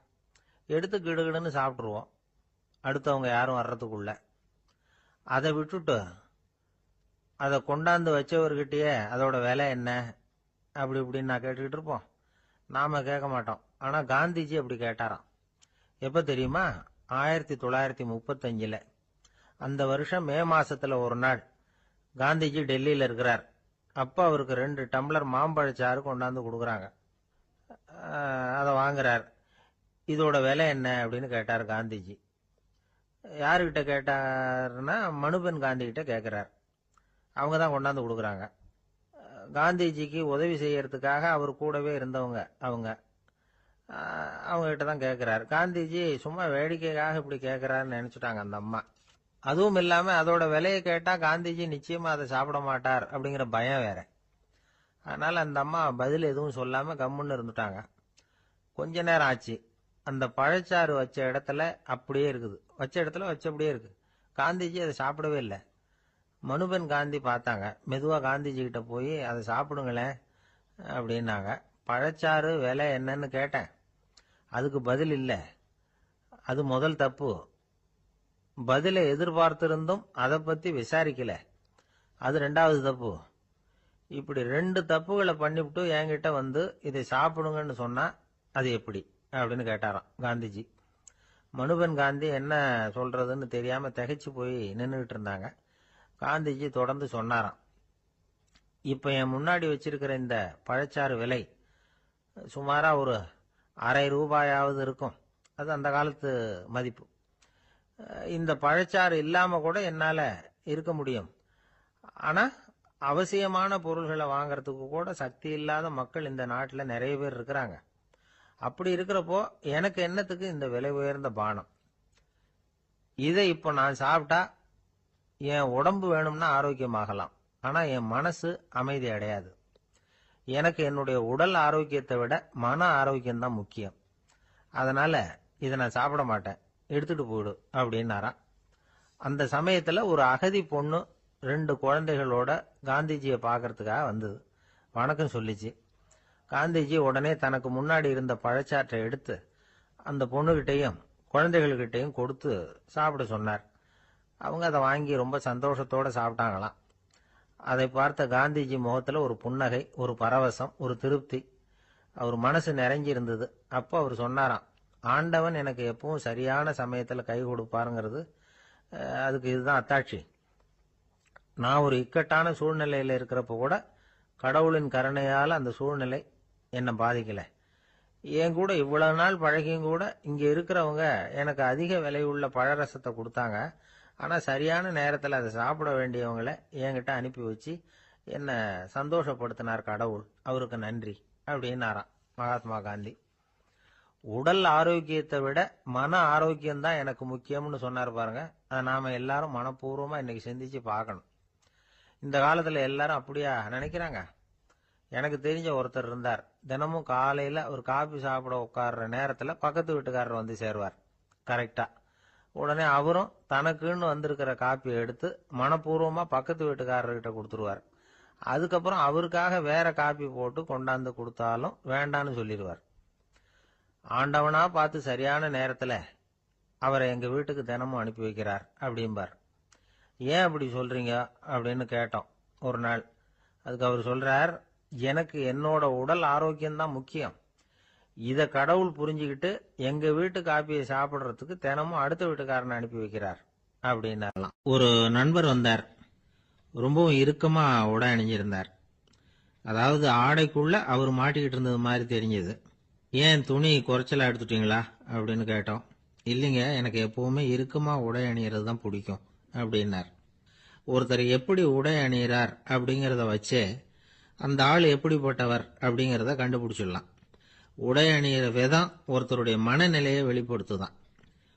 எடுத்து கிடுகிடுன்னு சாப்பிட்ருவோம் அடுத்தவங்க யாரும் வர்றதுக்குள்ள. அதை விட்டுட்டு அதை கொண்டாந்து வச்சவர்கிட்டயே அதோட விலை என்ன அப்படி இப்படின்னு நான் கேட்டுக்கிட்டு இருப்போம். நாம கேட்க மாட்டோம். ஆனா காந்திஜி அப்படி கேட்டாராம். எப்ப தெரியுமா, 1935. அந்த வருஷம் மே மாசத்துல ஒரு நாள் காந்திஜி டெல்லியில இருக்கிறார். அப்ப அவருக்கு 2 டம்ளர் மாம்பழச்சாறு கொண்டாந்து கொடுக்குறாங்க. அதை வாங்குறார். இதோட விலை என்ன அப்படின்னு கேட்டார் காந்திஜி. யாருக்கிட்ட கேட்டாருன்னா மனுபென் காந்தி கிட்ட கேட்கிறார். அவங்க தான் கொண்டாந்து கொடுக்குறாங்க. காந்திஜிக்கு உதவி செய்யறதுக்காக அவர் கூடவே இருந்தவங்க அவங்க கிட்ட தான் கேட்கிறார். காந்திஜி சும்மா வேடிக்கைக்காக இப்படி கேட்கிறாருன்னு நினைச்சுட்டாங்க அந்த அம்மா. அதுவும் இல்லாம அதோட விலையை கேட்டா காந்திஜி நிச்சயமா அதை சாப்பிட மாட்டார் அப்படிங்கிற பயம் வேற. அதனால அந்த அம்மா பதில் எதுவும் சொல்லாம கம்முன்னு இருந்துட்டாங்க. கொஞ்ச நேரம் ஆச்சு. அந்த பழச்சாறு வச்ச இடத்துல அப்படியே இருக்குது, வச்ச இடத்துல வச்சபடியே இருக்கு. காந்திஜி அதை சாப்பிடவே இல்லை. மனுபென் காந்தி பார்த்தாங்க. மெதுவா காந்திஜி கிட்ட போய் அதை சாப்பிடுங்களேன் அப்படின்னாங்க. பழச்சாறு விலை என்னன்னு கேட்டேன், அதுக்கு பதில் இல்லை. அது முதல் தப்பு. பதிலை எதிர்பார்த்திருந்தும் அதை பத்தி விசாரிக்கல, அது 2வது தப்பு. இப்படி 2 தப்புகளை பண்ணிவிட்டு என்கிட்ட வந்து இதை சாப்பிடுங்கன்னு சொன்னா அது எப்படி அப்படின்னு கேட்டாராம் காந்திஜி. மனுபென் காந்தி என்ன சொல்றதுன்னு தெரியாம திகைச்சு போய் நின்றுகிட்டு இருந்தாங்க. காந்திஜி தொடர்ந்து சொன்னாராம், இப்ப என் முன்னாடி வச்சிருக்கிற இந்த பழச்சாறு விலை சுமாரா ஒரு ½ ரூபாயாவது இருக்கும். அது அந்த காலத்து மதிப்பு. இந்த பழச்சாறு இல்லாம கூட என்னால இருக்க முடியும். ஆனா அவசியமான பொருள்களை வாங்கறதுக்கு கூட சக்தி இல்லாத மக்கள் இந்த நாட்டில் நிறைய பேர் இருக்கிறாங்க. அப்படி இருக்கிறப்போ எனக்கு என்னத்துக்கு இந்த விலை உயர்ந்த பானம்? இதை இப்போ நான் சாப்பிட்டா என் உடம்பு வேணும்னா ஆரோக்கியமாகலாம், ஆனா என் மனசு அமைதி அடையாது. எனக்கு என்னுடைய உடல் ஆரோக்கியத்தை விட மன ஆரோக்கியம்தான் முக்கியம். அதனால இதை நான் சாப்பிட மாட்டேன், எடுத்துட்டு போயிடு அப்படின்னாராம். அந்த சமயத்துல ஒரு அகதி பொண்ணு 2 குழந்தைகளோட காந்திஜியை பார்க்கறதுக்காக வந்தது. வணக்கம் சொல்லிச்சு. காந்திஜி உடனே தனக்கு முன்னாடி இருந்த பழச்சாற்றை எடுத்து அந்த பொண்ணுகிட்டையும் குழந்தைகள்கிட்டையும் கொடுத்து சாப்பிட சொன்னார். அவங்க அதை வாங்கி ரொம்ப சந்தோஷத்தோட சாப்பிட்டாங்களாம். அதை பார்த்த காந்திஜி முகத்துல ஒரு புன்னகை, ஒரு பரவசம், ஒரு திருப்தி. அவர் மனசு நிறைஞ்சி இருந்தது. அப்போ அவர் சொன்னாராம், ஆண்டவன் எனக்கு எப்பவும் சரியான சமயத்துல கை கொடுப்பாருங்கிறது அதுக்கு இதுதான் அத்தாட்சி. நான் ஒரு இக்கட்டான சூழ்நிலையில இருக்கிறப்ப கூட கடவுளின் கருணையால அந்த சூழ்நிலை என்னை பாதிக்கல. என் கூட இவ்வளவு நாள் பழகியும் கூட இங்க இருக்கிறவங்க எனக்கு அதிக விலையுள்ள பழரசத்தை கொடுத்தாங்க. ஆனா சரியான நேரத்துல அதை சாப்பிட வேண்டியவங்களை என்கிட்ட அனுப்பி வச்சு என்ன சந்தோஷப்படுத்தினார் கடவுள், அவருக்கு நன்றி அப்படின்னாராம் மகாத்மா காந்தி. உடல் ஆரோக்கியத்தை விட மன ஆரோக்கியம்தான் எனக்கு முக்கியம்னு சொன்னார் பாருங்க. அதை நாம எல்லாரும் மனப்பூர்வமா இன்னைக்கு சிந்திச்சு பார்க்கணும். இந்த காலத்துல எல்லாரும் அப்படியா நினைக்கிறாங்க? எனக்கு தெரிஞ்ச ஒருத்தர் இருந்தார். தினமும் காலையில ஒரு காபி சாப்பிட உட்கார்ற நேரத்துல பக்கத்து வீட்டுக்காரர் வந்து சேருவார் கரெக்டா. உடனே அவரும் தனக்குன்னு வந்திருக்கிற காப்பியை எடுத்து மனப்பூர்வமா பக்கத்து வீட்டுக்காரர்கிட்ட கொடுத்துருவார். அதுக்கப்புறம் அவருக்காக வேற காப்பி போட்டு கொண்டாந்து கொடுத்தாலும் வேண்டான்னு சொல்லிடுவார். ஆண்டவனா பார்த்து சரியான நேரத்துல அவரை எங்க வீட்டுக்கு தினமும் அனுப்பி வைக்கிறார் அப்படிம்பார். ஏன் அப்படி சொல்றீங்க அப்படின்னு கேட்டோம் ஒரு நாள். அதுக்கு அவர் சொல்றார், எனக்கு என்னோட உடல் ஆரோக்கியம்தான் முக்கியம். இத கடவுள் புரிஞ்சுக்கிட்டு எங்க வீட்டு காப்பியை சாப்பிடுறதுக்கு தினமும் அடுத்த வீட்டுக்காரனை அனுப்பி வைக்கிறார் அப்படின்னாலாம். ஒரு நண்பர் வந்தார். ரொம்பவும் இறுக்கமா உடை அணிஞ்சிருந்தார். அதாவது ஆடைக்குள்ள அவர் மாட்டிக்கிட்டு இருந்தது மாதிரி தெரிஞ்சது. ஏன் துணி குறைச்சலா எடுத்துட்டீங்களா அப்படின்னு கேட்டோம். இல்லைங்க, எனக்கு எப்பவுமே இறுக்கமா உடை அணியறது தான் பிடிக்கும் அப்படின்னார். ஒருத்தர் எப்படி உடை அணியிறார் அப்படிங்கறத வச்சே அந்த ஆள் எப்படிப்பட்டவர் அப்படிங்கறத கண்டுபிடிச்சிடலாம். உடை அணியிற விதம் ஒருத்தருடைய மனநிலையை வெளிப்படுத்துதான்.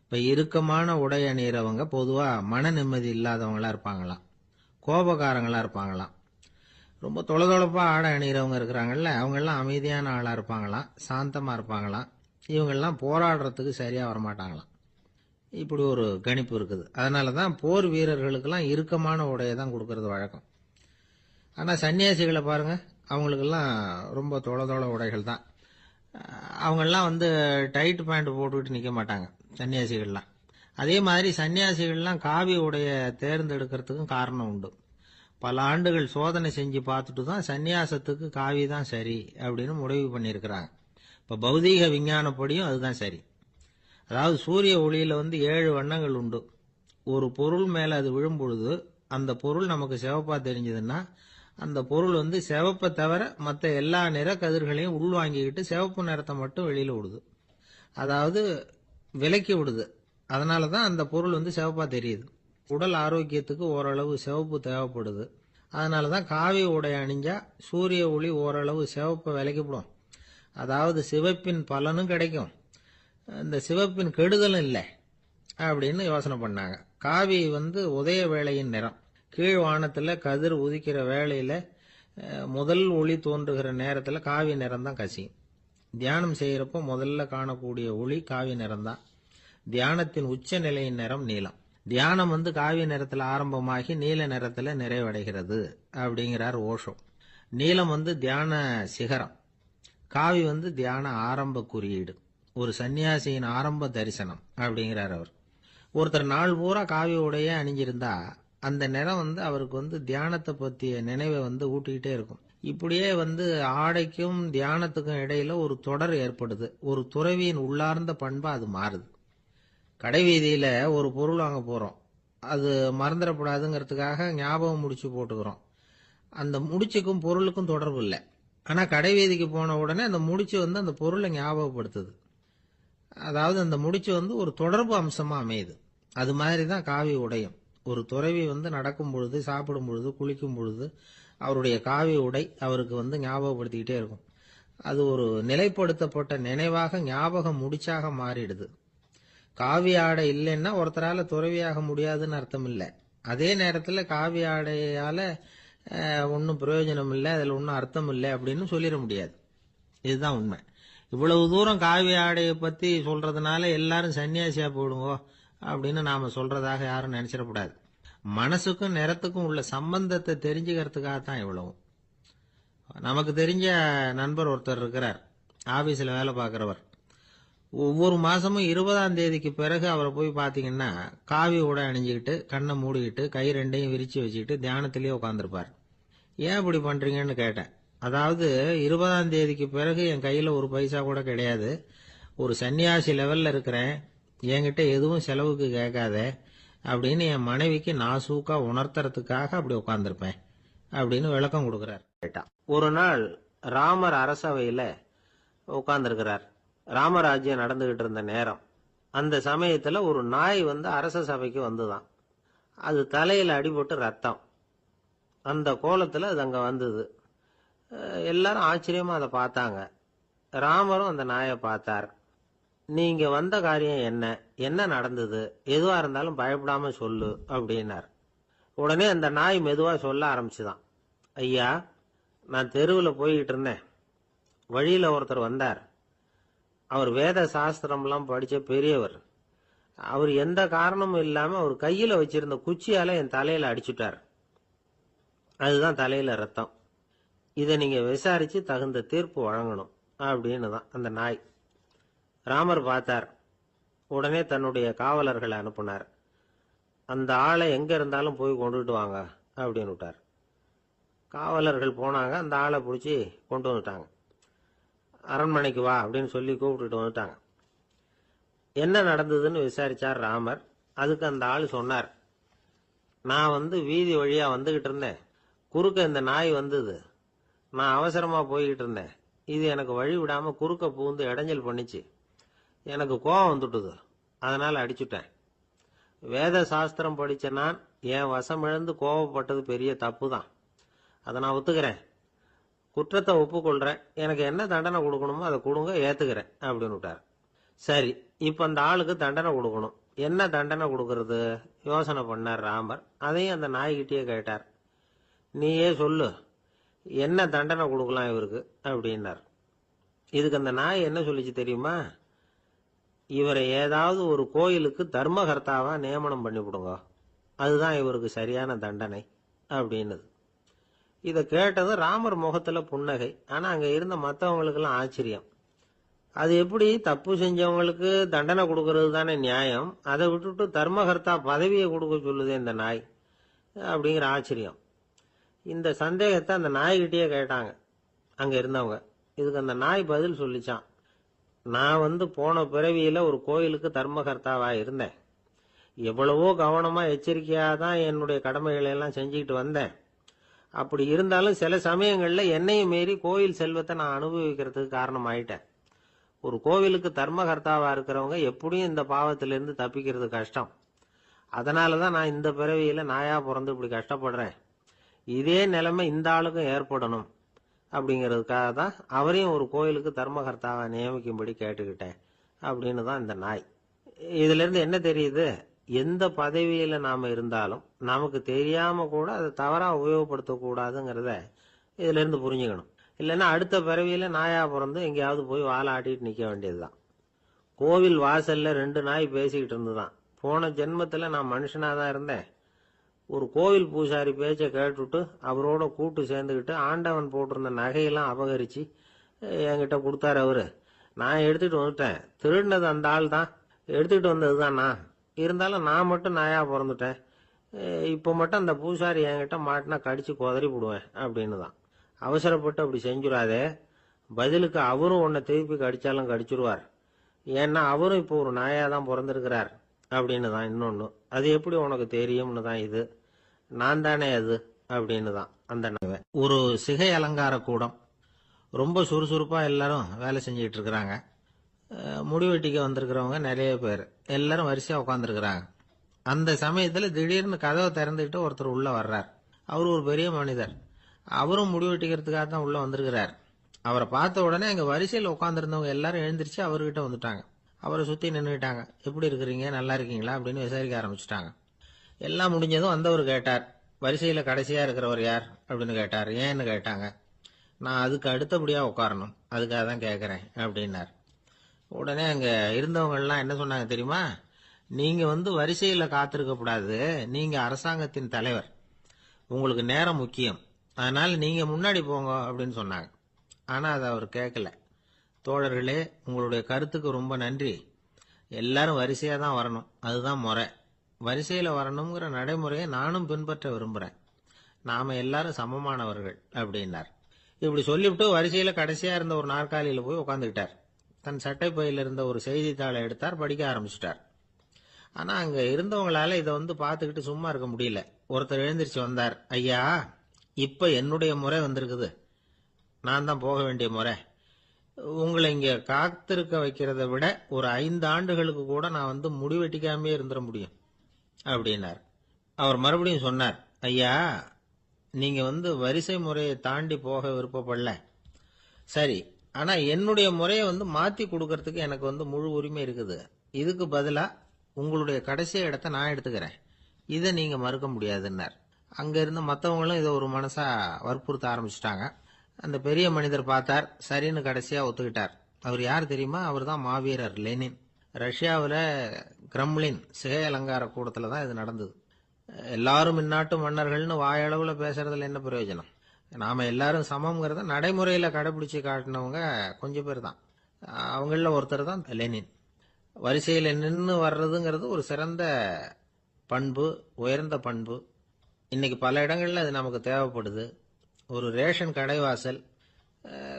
இப்ப இறுக்கமான உடை அணியிறவங்க பொதுவா மன நிம்மதி இல்லாதவங்களா இருப்பாங்களாம், கோபக்காரங்களா இருப்பாங்களாம். ரொம்ப தொலைதொலைப்பா ஆடை அணிகிறவங்க இருக்கிறாங்கல்ல, அவங்க எல்லாம் அமைதியான ஆளா இருப்பாங்களாம், சாந்தமா இருப்பாங்களாம். இவங்கெல்லாம் போராடுறதுக்கு சரியா வரமாட்டாங்களாம். இப்படி ஒரு கணிப்பு இருக்குது. அதனாலதான் போர் வீரர்களுக்கெல்லாம் இறுக்கமான உடையை தான் கொடுக்கறது வழக்கம். ஆனா சன்னியாசிகளை பாருங்க, அவங்களுக்கெல்லாம் ரொம்ப தொலை உடைகள் தான். அவங்கெல்லாம் டைட் பேண்ட் போட்டுக்கிட்டு நிக்க மாட்டாங்க சன்னியாசிகள்லாம். அதே மாதிரி சன்னியாசிகள்லாம் காவி உடைய தேர்ந்தெடுக்கிறதுக்கும் காரணம் உண்டு. பல ஆண்டுகள் சோதனை செஞ்சு பார்த்துட்டு தான் சன்னியாசத்துக்கு காவி தான் சரி அப்படின்னு முடிவு பண்ணியிருக்கிறாங்க. இப்ப பௌதீக விஞ்ஞானப்படியும் அதுதான் சரி. அதாவது சூரிய ஒளியில 7 வண்ணங்கள் உண்டு. ஒரு பொருள் மேல அது விழும் பொழுது அந்த பொருள் நமக்கு சிவப்பா தெரிஞ்சதுன்னா அந்த பொருள் சிவப்பை தவிர மற்ற எல்லா நிற கதிர்களையும் உள்வாங்கிக்கிட்டு சிவப்பு நிறத்தை மட்டும் வெளியில விடுது. அதாவது விலக்கி விடுது. அதனாலதான் அந்த பொருள் சிவப்பா தெரியுது. உடல் ஆரோக்கியத்துக்கு ஓரளவு சிவப்பு தேவைப்படுது. அதனாலதான் காவி உடை அணிஞ்சா சூரிய ஒளி ஓரளவு சிவப்பை விலக்கிவிடும். அதாவது சிவப்பின் பலனும் கிடைக்கும், இந்த சிவப்பின் கெடுதலும் இல்லை அப்படின்னு யோசனை பண்ணாங்க. காவி உதய வேளையின் நிறம். கீழ் வானத்துல கதிர் உதிக்கிற வேளையில முதல் ஒளி தோன்றுகிற நேரத்துல காவி நிறம் தான் கசியும். தியானம் செய்யறப்போ முதல்ல காணக்கூடிய ஒளி காவி நிறம் தான். தியானத்தின் உச்ச நிலையின் நிறம் நீலம். தியானம் காவி நிறத்துல ஆரம்பமாகி நீல நிறத்துல நிறைவடைகிறது அப்படிங்கிறார் ஓஷோ. நீலம் தியான சிகரம், காவி தியான ஆரம்ப குறியீடு, ஒரு சன்னியாசியின் ஆரம்ப தரிசனம் அப்படிங்கிறார் அவர். ஒருத்தர் நாள் பூரா காவி உடைய அணிஞ்சிருந்தா அந்த நிறம் அவருக்கு தியானத்தை பத்திய நினைவை ஊட்டிக்கிட்டே இருக்கும். இப்படியே ஆடைக்கும் தியானத்துக்கும் இடையில ஒரு தொடர் ஏற்படுது. ஒரு துறவியின் உள்ளார்ந்த பண்பா அது மாறுது. கடை வீதியில ஒரு பொருள் வாங்க போறோம், அது மறந்துடக்கூடாதுங்கிறதுக்காக ஞாபகம் முடிச்சு போட்டுக்கிறோம். அந்த முடிச்சுக்கும் பொருளுக்கும் தொடர்பு இல்லை. ஆனா கடை வீதிக்கு போன உடனே அந்த முடிச்சு அந்த பொருளை ஞாபகப்படுத்துது. அதாவது அந்த முடிச்சு ஒரு தொடர்பு அம்சமா அமையுது. அது மாதிரிதான் காவி உடையும். ஒரு துறவி நடக்கும் பொழுது, சாப்பிடும் பொழுது, குளிக்கும் பொழுது அவருடைய காவி உடை அவருக்கு ஞாபகப்படுத்திக்கிட்டே இருக்கும். அது ஒரு நிலைப்படுத்தப்பட்ட நினைவாக ஞாபக முடிச்சாக மாறிடுது. காவி ஆடை இல்லைன்னா ஒருத்தரால துறவியாக முடியாதுன்னு அர்த்தம் இல்லை. அதே நேரத்துல காவி ஆடையால ஒன்னும் பிரயோஜனம் இல்லை, அதுல ஒன்னும் அர்த்தம் இல்லை அப்படின்னு சொல்லிட முடியாது. இதுதான் உண்மை. இவ்வளவு தூரம் காவி ஆடையை பத்தி சொல்றதுனால எல்லாரும் சன்னியாசியா போடுங்கோ அப்படின்னு நாம சொல்றதாக யாரும் நினைச்சிடக்கூடாது. மனசுக்கும் நிறத்துக்கும் உள்ள சம்பந்தத்தை தெரிஞ்சுக்கிறதுக்காகத்தான் இவ்வளவும். நமக்கு தெரிஞ்ச நண்பர் ஒருத்தர் இருக்கிறார், ஆபீஸ்ல வேலை பார்க்கிறவர். ஒவ்வொரு மாசமும் 20ஆம் தேதிக்கு பிறகு அவரை போய் பாத்தீங்கன்னா காவி உடை அணிஞ்சுக்கிட்டு கண்ணை மூடிக்கிட்டு கை ரெண்டையும் விரிச்சு வச்சுக்கிட்டு தியானத்திலேயே உட்காந்துருப்பார். ஏன் இப்படி பண்றீங்கன்னு கேட்டேன். அதாவது 20ஆம் தேதிக்கு பிறகு என் கையில ஒரு பைசா கூட கிடையாது, ஒரு சன்னியாசி லெவல்ல இருக்கிறேன், என்கிட்ட எதுவும் செலவுக்கு கேட்காத அப்படின்னு என் மனைவிக்கு நாசூக்கா உணர்த்துறதுக்காக அப்படி உட்கார்ந்திருப்பேன் அப்படின்னு விளக்கம் கொடுக்கிறார். ஒரு நாள் ராமர் அரசவையில உட்கார்ந்திருக்கிறார். ராமராஜ்யம் நடந்துகிட்டு இருந்த நேரம். அந்த சமயத்துல ஒரு நாய் அரச சபைக்கு வந்துதான். அது தலையில அடிபட்டு ரத்தம். அந்த கோலத்துல அது அங்க வந்தது. எல்லாரும் ஆச்சரியமா அதை பார்த்தாங்க. ராமரும் அந்த நாயை பார்த்தார். நீங்க வந்த காரியம் என்ன, என்ன நடந்தது, எதுவா இருந்தாலும் பயப்படாம சொல்லு அப்படின்னார். உடனே அந்த நாய் மெதுவா சொல்ல ஆரம்பிச்சுதான். ஐயா, நான் தெருவில் போய்கிட்டு இருந்தேன். வழியில ஒருத்தர் வந்தார். அவர் வேத சாஸ்திரம்லாம் படிச்ச பெரியவர். அவர் எந்த காரணமும் இல்லாம அவர் கையில வச்சிருந்த குச்சியால என் தலையில அடிச்சுட்டார். அதுதான் தலையில ரத்தம். இதை நீங்க விசாரிச்சு தகுந்த தீர்ப்பு வழங்கணும் அப்படின்னு தான் அந்த நாய். ராமர் பார்த்தார். உடனே தன்னுடைய காவலர்களை அனுப்புனார். அந்த ஆளை எங்க இருந்தாலும் போய் கொண்டுட்டு வாங்க அப்படின்னு விட்டார். காவலர்கள் போனாங்க. அந்த ஆளை பிடிச்சி கொண்டு வந்துட்டாங்க. அரண்மனைக்கு வா அப்படின்னு சொல்லி கூப்பிட்டுட்டு வந்துட்டாங்க. என்ன நடந்ததுன்னு விசாரிச்சார் ராமர். அதுக்கு அந்த ஆள் சொன்னார், நான் வீதி வழியா வந்துகிட்டு இருந்தேன். குறுக்க இந்த நாய் வந்தது. நான் அவசரமா போய்கிட்டு இருந்தேன். இது எனக்கு வழி விடாம குறுக்க பூந்து இடைஞ்சல் பண்ணிச்சு. எனக்கு கோபம் வந்துட்டுது. அதனால அடிச்சுட்டேன். வேத சாஸ்திரம் படிச்ச நான் என் வசம் இழந்து கோபப்பட்டது பெரிய தப்பு தான். அதை நான் ஒத்துக்கிறேன். குற்றத்தை ஒப்புக்கொள்றேன். எனக்கு என்ன தண்டனை கொடுக்கணுமோ அதை கொடுங்க, ஏத்துக்கிறேன் அப்படின்னு விட்டார். சரி, இப்ப அந்த ஆளுக்கு தண்டனை கொடுக்கணும். என்ன தண்டனை கொடுக்கறது யோசனை பண்ணார் ராமர். அதையும் அந்த நாய்கிட்டயே கேட்டார். நீயே சொல்லு, என்ன தண்டனை கொடுக்கலாம் இவருக்கு அப்படின்னார். இதுக்கு அந்த நாய் என்ன சொல்லிச்சு தெரியுமா? இவரை ஏதாவது ஒரு கோயிலுக்கு தர்மகர்த்தாவா நியமனம் பண்ணி விடுங்க, அதுதான் இவருக்கு சரியான தண்டனை அப்படின்னுது. இதை கேட்டது ராமர் முகத்துல புன்னகை. ஆனா அங்க இருந்த மற்றவங்களுக்கு எல்லாம் ஆச்சரியம். அது எப்படி, தப்பு செஞ்சவங்களுக்கு தண்டனை கொடுக்கறது தானே நியாயம், அதை விட்டுட்டு தர்மகர்த்தா பதவியை கொடுக்க சொல்லுதே இந்த நாய் அப்படிங்கிற ஆச்சரியம். இந்த சந்தேகத்தை அந்த நாய்கிட்டயே கேட்டாங்க அங்க இருந்தவங்க. இதுக்கு அந்த நாய் பதில் சொல்லிச்சான். நான் போன பிறவியில ஒரு கோயிலுக்கு தர்மகர்த்தாவா இருந்தேன். எவ்வளவோ கவனமா எச்சரிக்கையா தான் என்னுடைய கடமைகளை எல்லாம் செஞ்சுக்கிட்டு வந்தேன். அப்படி இருந்தாலும் சில சமயங்கள்ல என்னையும் மீறி கோயில் செல்வத்தை நான் அனுபவிக்கிறதுக்கு காரணம் ஆயிட்டேன். ஒரு கோவிலுக்கு தர்மகர்த்தாவா இருக்கிறவங்க எப்படியும் இந்த பாவத்திலிருந்து தப்பிக்கிறது கஷ்டம். அதனாலதான் நான் இந்த பிறவியில நாயா பிறந்து இப்படி கஷ்டப்படுறேன். இதே நிலைமை இந்த ஆளுக்கும் ஏற்படணும் அப்படிங்கிறதுக்காக தான் அவரையும் ஒரு கோயிலுக்கு தர்மகர்த்தாவை நியமிக்கும்படி கேட்டுக்கிட்டேன் அப்படின்னு தான் இந்த நாய். இதுல இருந்து என்ன தெரியுது? எந்த பதவியில நாம இருந்தாலும் நமக்கு தெரியாம கூட அதை தவறா உபயோகப்படுத்த கூடாதுங்கிறத இதுல இருந்து புரிஞ்சுக்கணும். இல்லைன்னா அடுத்த பிறவியில நாயா பிறந்து எங்கேயாவது போய் வாழை ஆட்டிட்டு நிக்க வேண்டியதுதான். கோவில் வாசல்ல 2 நாய் பேசிக்கிட்டு இருந்துதான். போன ஜென்மத்துல நான் மனுஷனாதான் இருந்தேன். ஒரு கோவில் பூசாரி பேச்சை கேட்டுட்டு அவரோட கூட்டு சேர்ந்துக்கிட்டு ஆண்டவன் போட்டிருந்த நகையெல்லாம் அபகரிச்சு என்கிட்ட கொடுத்தாரு அவரு. நான் எடுத்துட்டு வந்துட்டேன். திருடினது அந்த ஆள் தான், எடுத்துக்கிட்டு வந்ததுதான் நான். இருந்தாலும் நான் மட்டும் நாயா பிறந்துட்டேன். இப்போ மட்டும் அந்த பூசாரி என்கிட்ட மாட்டினா கடிச்சு குதறி போடுவேன் அப்படின்னு தான். அவசரப்பட்டு அப்படி செஞ்சுடாதே. பதிலுக்கு அவரும் உன்னை திருப்பி கடிச்சாலும் கடிச்சிருவார். ஏன்னா அவரும் இப்போ ஒரு நாயா தான் பிறந்திருக்கிறார் அப்படின்னு தான் இன்னொன்னு. அது எப்படி உனக்கு தெரியும்னு தான் இது. நான் தானே அது அப்படின்னு தான் அந்த நாய். ஒரு சிகை அலங்கார கூடம். ரொம்ப சுறுசுறுப்பா எல்லாரும் வேலை செஞ்சுக்கிட்டு இருக்கிறாங்க. முடிவெட்டிக்க வந்திருக்கிறவங்க நிறைய பேர். எல்லாரும் வரிசையா உட்காந்துருக்கிறாங்க. அந்த சமயத்துல திடீர்னு கதவை திறந்துக்கிட்டு ஒருத்தர் உள்ள வர்றார். அவர் ஒரு பெரிய மனிதர். அவரும் முடிவெட்டிக்கிறதுக்காக தான் உள்ள வந்திருக்கிறார். அவரை பார்த்த உடனே அங்க வரிசையில் உட்காந்துருந்தவங்க எல்லாரும் எழுந்திரிச்சு அவர்கிட்ட வந்துட்டாங்க. அவரை சுத்தி நின்றுட்டாங்க. எப்படி இருக்கிறீங்க, நல்லா இருக்கீங்களா அப்படின்னு விசாரிக்க ஆரம்பிச்சுட்டாங்க. எல்லாம் முடிஞ்சதும் வந்தவர் கேட்டார், வரிசையில கடைசியா இருக்கிறவர் யார் அப்படின்னு கேட்டார். ஏன்னு கேட்டாங்க. நான் அதுக்கு அடுத்தபடியா உட்காரணும், அதுக்காக தான் கேட்கறேன் அப்படின்னார். உடனே அங்க இருந்தவங்க எல்லாம் என்ன சொன்னாங்க தெரியுமா? நீங்க வரிசையில காத்திருக்க கூடாது, நீங்க அரசாங்கத்தின் தலைவர், உங்களுக்கு நேரம் முக்கியம், அதனால நீங்க முன்னாடி போங்க அப்படின்னு சொன்னாங்க. ஆனா அதை அவர் கேட்கல. தோழர்களே, உங்களுடைய கருத்துக்கு ரொம்ப நன்றி. எல்லாரும் வரிசையா தான் வரணும், அதுதான் முறை. வரிசையில வரணுங்கிற நடைமுறையை நானும் பின்பற்ற விரும்புறேன். நாம எல்லாரும் சமமானவர்கள் அப்படின்னார். இப்படி சொல்லிவிட்டு வரிசையில கடைசியா இருந்த ஒரு நாற்காலியில போய் உட்காந்துக்கிட்டார். தன் சட்டை பையில இருந்த ஒரு செய்தித்தாளை எடுத்தார், படிக்க ஆரம்பிச்சிட்டார். ஆனா அங்க இருந்தவங்களால இதை பார்த்துக்கிட்டு சும்மா இருக்க முடியல. ஒருத்தர் எழுந்திருச்சு வந்தார். ஐயா, இப்ப என்னுடைய முறை வந்திருக்குது, நான் தான் போக வேண்டிய முறை. உங்களை இங்க காத்திருக்க வைக்கிறத விட ஒரு 5 ஆண்டுகளுக்கு கூட நான் முடிவெட்டிக்காமே இருந்துட முடியும் அப்படின்னார். அவர் மறுபடியும் சொன்னார், ஐயா, நீங்க வரிசை முறையை தாண்டி போக விருப்பப்படல, சரி. ஆனா என்னுடைய முறையை மாத்தி கொடுக்கறதுக்கு எனக்கு முழு உரிமை இருக்குது. இதுக்கு பதிலா உங்களுடைய கடைசி இடத்தை நான் எடுத்துக்கிறேன், இதை நீங்க மறுக்க முடியாதுன்னார். அங்க இருந்த மற்றவங்களும் இதை ஒரு மனசா வற்புறுத்த ஆரம்பிச்சிட்டாங்க. அந்த பெரிய மனிதர் பார்த்தார், சரின்னு கடைசியா ஒத்துக்கிட்டார். அவர் யார் தெரியுமா? அவர் தான் மாவீரர் லெனின். ரஷ்யாவில் கிரெம்ளின் சிகை அலங்கார கூடத்துல தான் இது நடந்தது. எல்லாரும் இந்நாட்டு மன்னர்கள்னு வாயளவுல பேசுறதுல என்ன பிரயோஜனம்? நாம எல்லாரும் சமம்ங்கிறத நடைமுறையில கடைபிடிச்சு காட்டினவங்க கொஞ்சம் பேர் தான். அவங்கள ஒருத்தர் தான் லெனின். வரிசையில் நின்று வர்றதுங்கிறது ஒரு சிறந்த பண்பு, உயர்ந்த பண்பு. இன்னைக்கு பல இடங்கள்ல அது நமக்கு தேவைப்படுது. ஒரு ரேஷன் கடைவாசல்,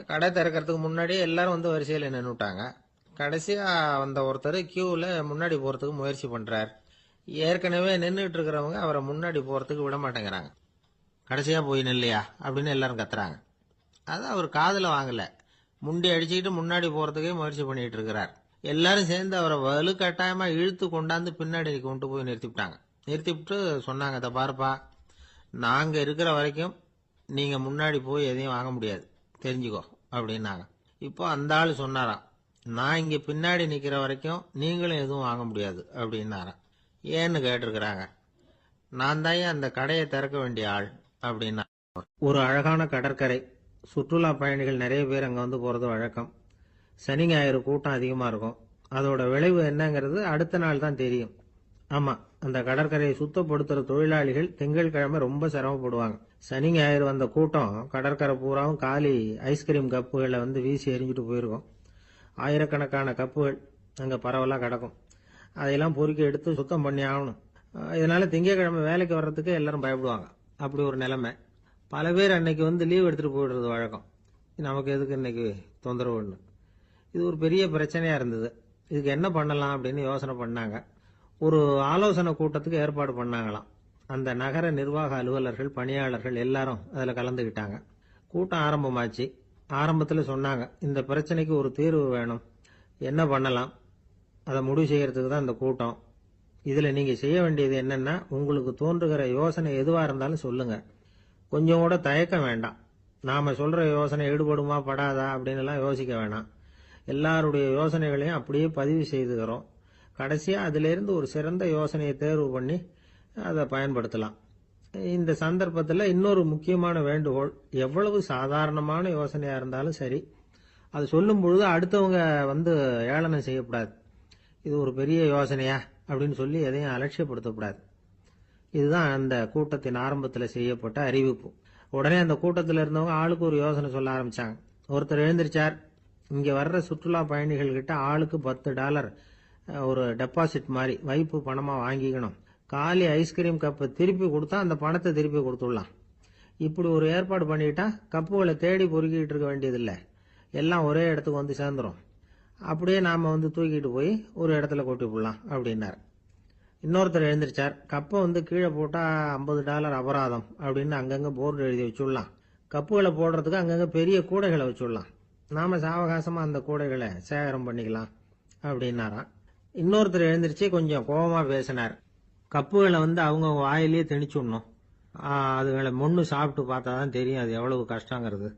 கடை திறக்கிறதுக்கு முன்னாடியே எல்லாரும் வரிசையில் நின்றுட்டாங்க. கடைசியா வந்த ஒருத்தர் கியூவில் முன்னாடி போறதுக்கு முயற்சி பண்றார். ஏற்கனவே நின்றுட்டு இருக்கிறவங்க அவரை முன்னாடி போறதுக்கு விட மாட்டேங்கிறாங்க. கடைசியா போய் நில்லையா அப்படின்னு எல்லாரும் கத்துறாங்க. அது அவர் காதுல வாங்கல. முண்டி அடிச்சுக்கிட்டு முன்னாடி போறதுக்கே முயற்சி பண்ணிட்டு இருக்கிறார். எல்லாரும் சேர்ந்து அவரை வலுக்கட்டாயமா இழுத்து கொண்டாந்து பின்னாடி கொண்டு போய் நிறுத்திவிட்டாங்க. நிறுத்திவிட்டு சொன்னாங்க, இதை பாருப்பா, நாங்க இருக்கிற வரைக்கும் நீங்க முன்னாடி போய் எதையும் வாங்க முடியாது, தெரிஞ்சுக்கோ அப்படின்னாங்க. இப்போ அந்த ஆள் சொன்னாராம், நான் இங்க பின்னாடி நிக்கிற வரைக்கும் நீங்களும் எதுவும் வாங்க முடியாது அப்படின்னாராம். ஏன்னு கேட்டிருக்கிறாங்க. நான் தான் அந்த கடையை திறக்க வேண்டிய ஆள் அப்படின்னா. ஒரு அழகான கடற்கரை, சுற்றுலா பயணிகள் நிறைய பேர் அங்க போறது வழக்கம். சனி ஞாயிறு கூட்டம் அதிகமா இருக்கும். அதோட விளைவு என்னங்கிறது அடுத்த நாள் தான் தெரியும். ஆமா, அந்த கடற்கரையை சுத்தப்படுத்துற தொழிலாளிகள் திங்கட்கிழமை ரொம்ப சிரமப்படுவாங்க. சனி ஞாயிறு வந்த கூட்டம் கடற்கரை பூராவும் காலி ஐஸ்கிரீம் கப்புகளை வீசி எரிஞ்சுட்டு போயிருக்கும். ஆயிரக்கணக்கான கப்புகள் அங்க பரவலா கிடக்கும். அதையெல்லாம் பொறுக்கி எடுத்து சுத்தம் பண்ணி ஆகணும். இதனால திங்கட்கிழமை வேலைக்கு வர்றதுக்கு எல்லாரும் பயப்படுவாங்க. அப்படி ஒரு நிலைமை. பல பேர் அன்னைக்கு லீவ் எடுத்துட்டு போயிடுறது வழக்கம். நமக்கு எதுக்கு இன்னைக்கு தொந்தரவுன்னு. இது ஒரு பெரிய பிரச்சனையா இருந்தது. இதுக்கு என்ன பண்ணலாம் அப்படின்னு யோசனை பண்ணாங்க. ஒரு ஆலோசனை கூட்டத்துக்கு ஏற்பாடு பண்ணாங்களாம். அந்த நகர நிர்வாக அலுவலர்கள், பணியாளர்கள் எல்லாரும் அதுல கலந்துகிட்டாங்க. கூட்டம் ஆரம்பமாச்சு. ஆரம்பத்தில் சொன்னாங்க, இந்த பிரச்சனைக்கு ஒரு தீர்வு வேணும், என்ன பண்ணலாம், அதை முடிவு செய்யறதுக்கு தான் இந்த கூட்டம். இதுல நீங்க செய்ய வேண்டியது என்னன்னா, உங்களுக்கு தோன்றுகிற யோசனை எதுவா இருந்தாலும் சொல்லுங்க, கொஞ்சம் கூட தயக்கம் வேண்டாம். நாம சொல்ற யோசனை ஈடுபடுமா படாதா அப்படின்னு எல்லாம் யோசிக்க வேணாம். எல்லாருடைய யோசனைகளையும் அப்படியே பதிவு செய்துக்கிறோம். கடைசியா அதுல இருந்து ஒரு சிறந்த யோசனையை தேர்வு பண்ணி அதை பயன்படுத்தலாம். இந்த சந்தர்ப்பத்தில் இன்னொரு முக்கியமான வேண்டுகோள், எவ்வளவு சாதாரணமான யோசனையா இருந்தாலும் சரி, அது சொல்லும் பொழுது அடுத்தவங்க ஏளனம் செய்யக்கூடாது. இது ஒரு பெரிய யோசனையா அப்படின்னு சொல்லி எதையும் அலட்சியப்படுத்தக்கூடாது. இதுதான் அந்த கூட்டத்தின் ஆரம்பத்தில் செய்யப்பட்ட அறிவிப்பு. உடனே அந்த கூட்டத்தில் இருந்தவங்க ஆளுக்கு ஒரு யோசனை சொல்ல ஆரம்பிச்சாங்க. ஒருத்தர் எழுந்திருச்சார், இங்க வர்ற சுற்றுலா பயணிகள் கிட்ட ஆளுக்கு $10 ஒரு டெபாசிட் மாதிரி வைப்பு பணமா வாங்கிக்கணும். காலி ஐஸ்கிரீம் கப்பை திருப்பி கொடுத்தா அந்த பணத்தை திருப்பி கொடுத்துடலாம். இப்படி ஒரு ஏற்பாடு பண்ணிட்டா கப்புகளை தேடி பொறுக்கிட்டு இருக்க வேண்டியதில்லை, எல்லாம் ஒரே இடத்துக்கு சேர்ந்துரும். அப்படியே நாம தூக்கிட்டு போய் ஒரு இடத்துல கொட்டி போடலாம் அப்படின்னாரு. இன்னொருத்தர் எழுந்திருச்சார், கப்பை கீழே போட்டா $50 அபராதம் அப்படின்னு அங்கங்க போர்டு எழுதி வச்சுடலாம். கப்புகளை போடுறதுக்கு அங்கங்க பெரிய கூடைகளை வச்சுடலாம். நாம சாவகாசமா அந்த கூடைகளை சேகரம் பண்ணிக்கலாம் அப்படின்னாராம். இன்னொருத்தர் எழுந்திருச்சு கொஞ்சம் கோபமா பேசினார். கப்புகளை அவங்க வாயிலேயே திணிச்சுடணும், அதுகளை மொன்னு சாப்பிட்டு பார்த்தா தான் தெரியும் அது எவ்வளவு கஷ்டங்கிறது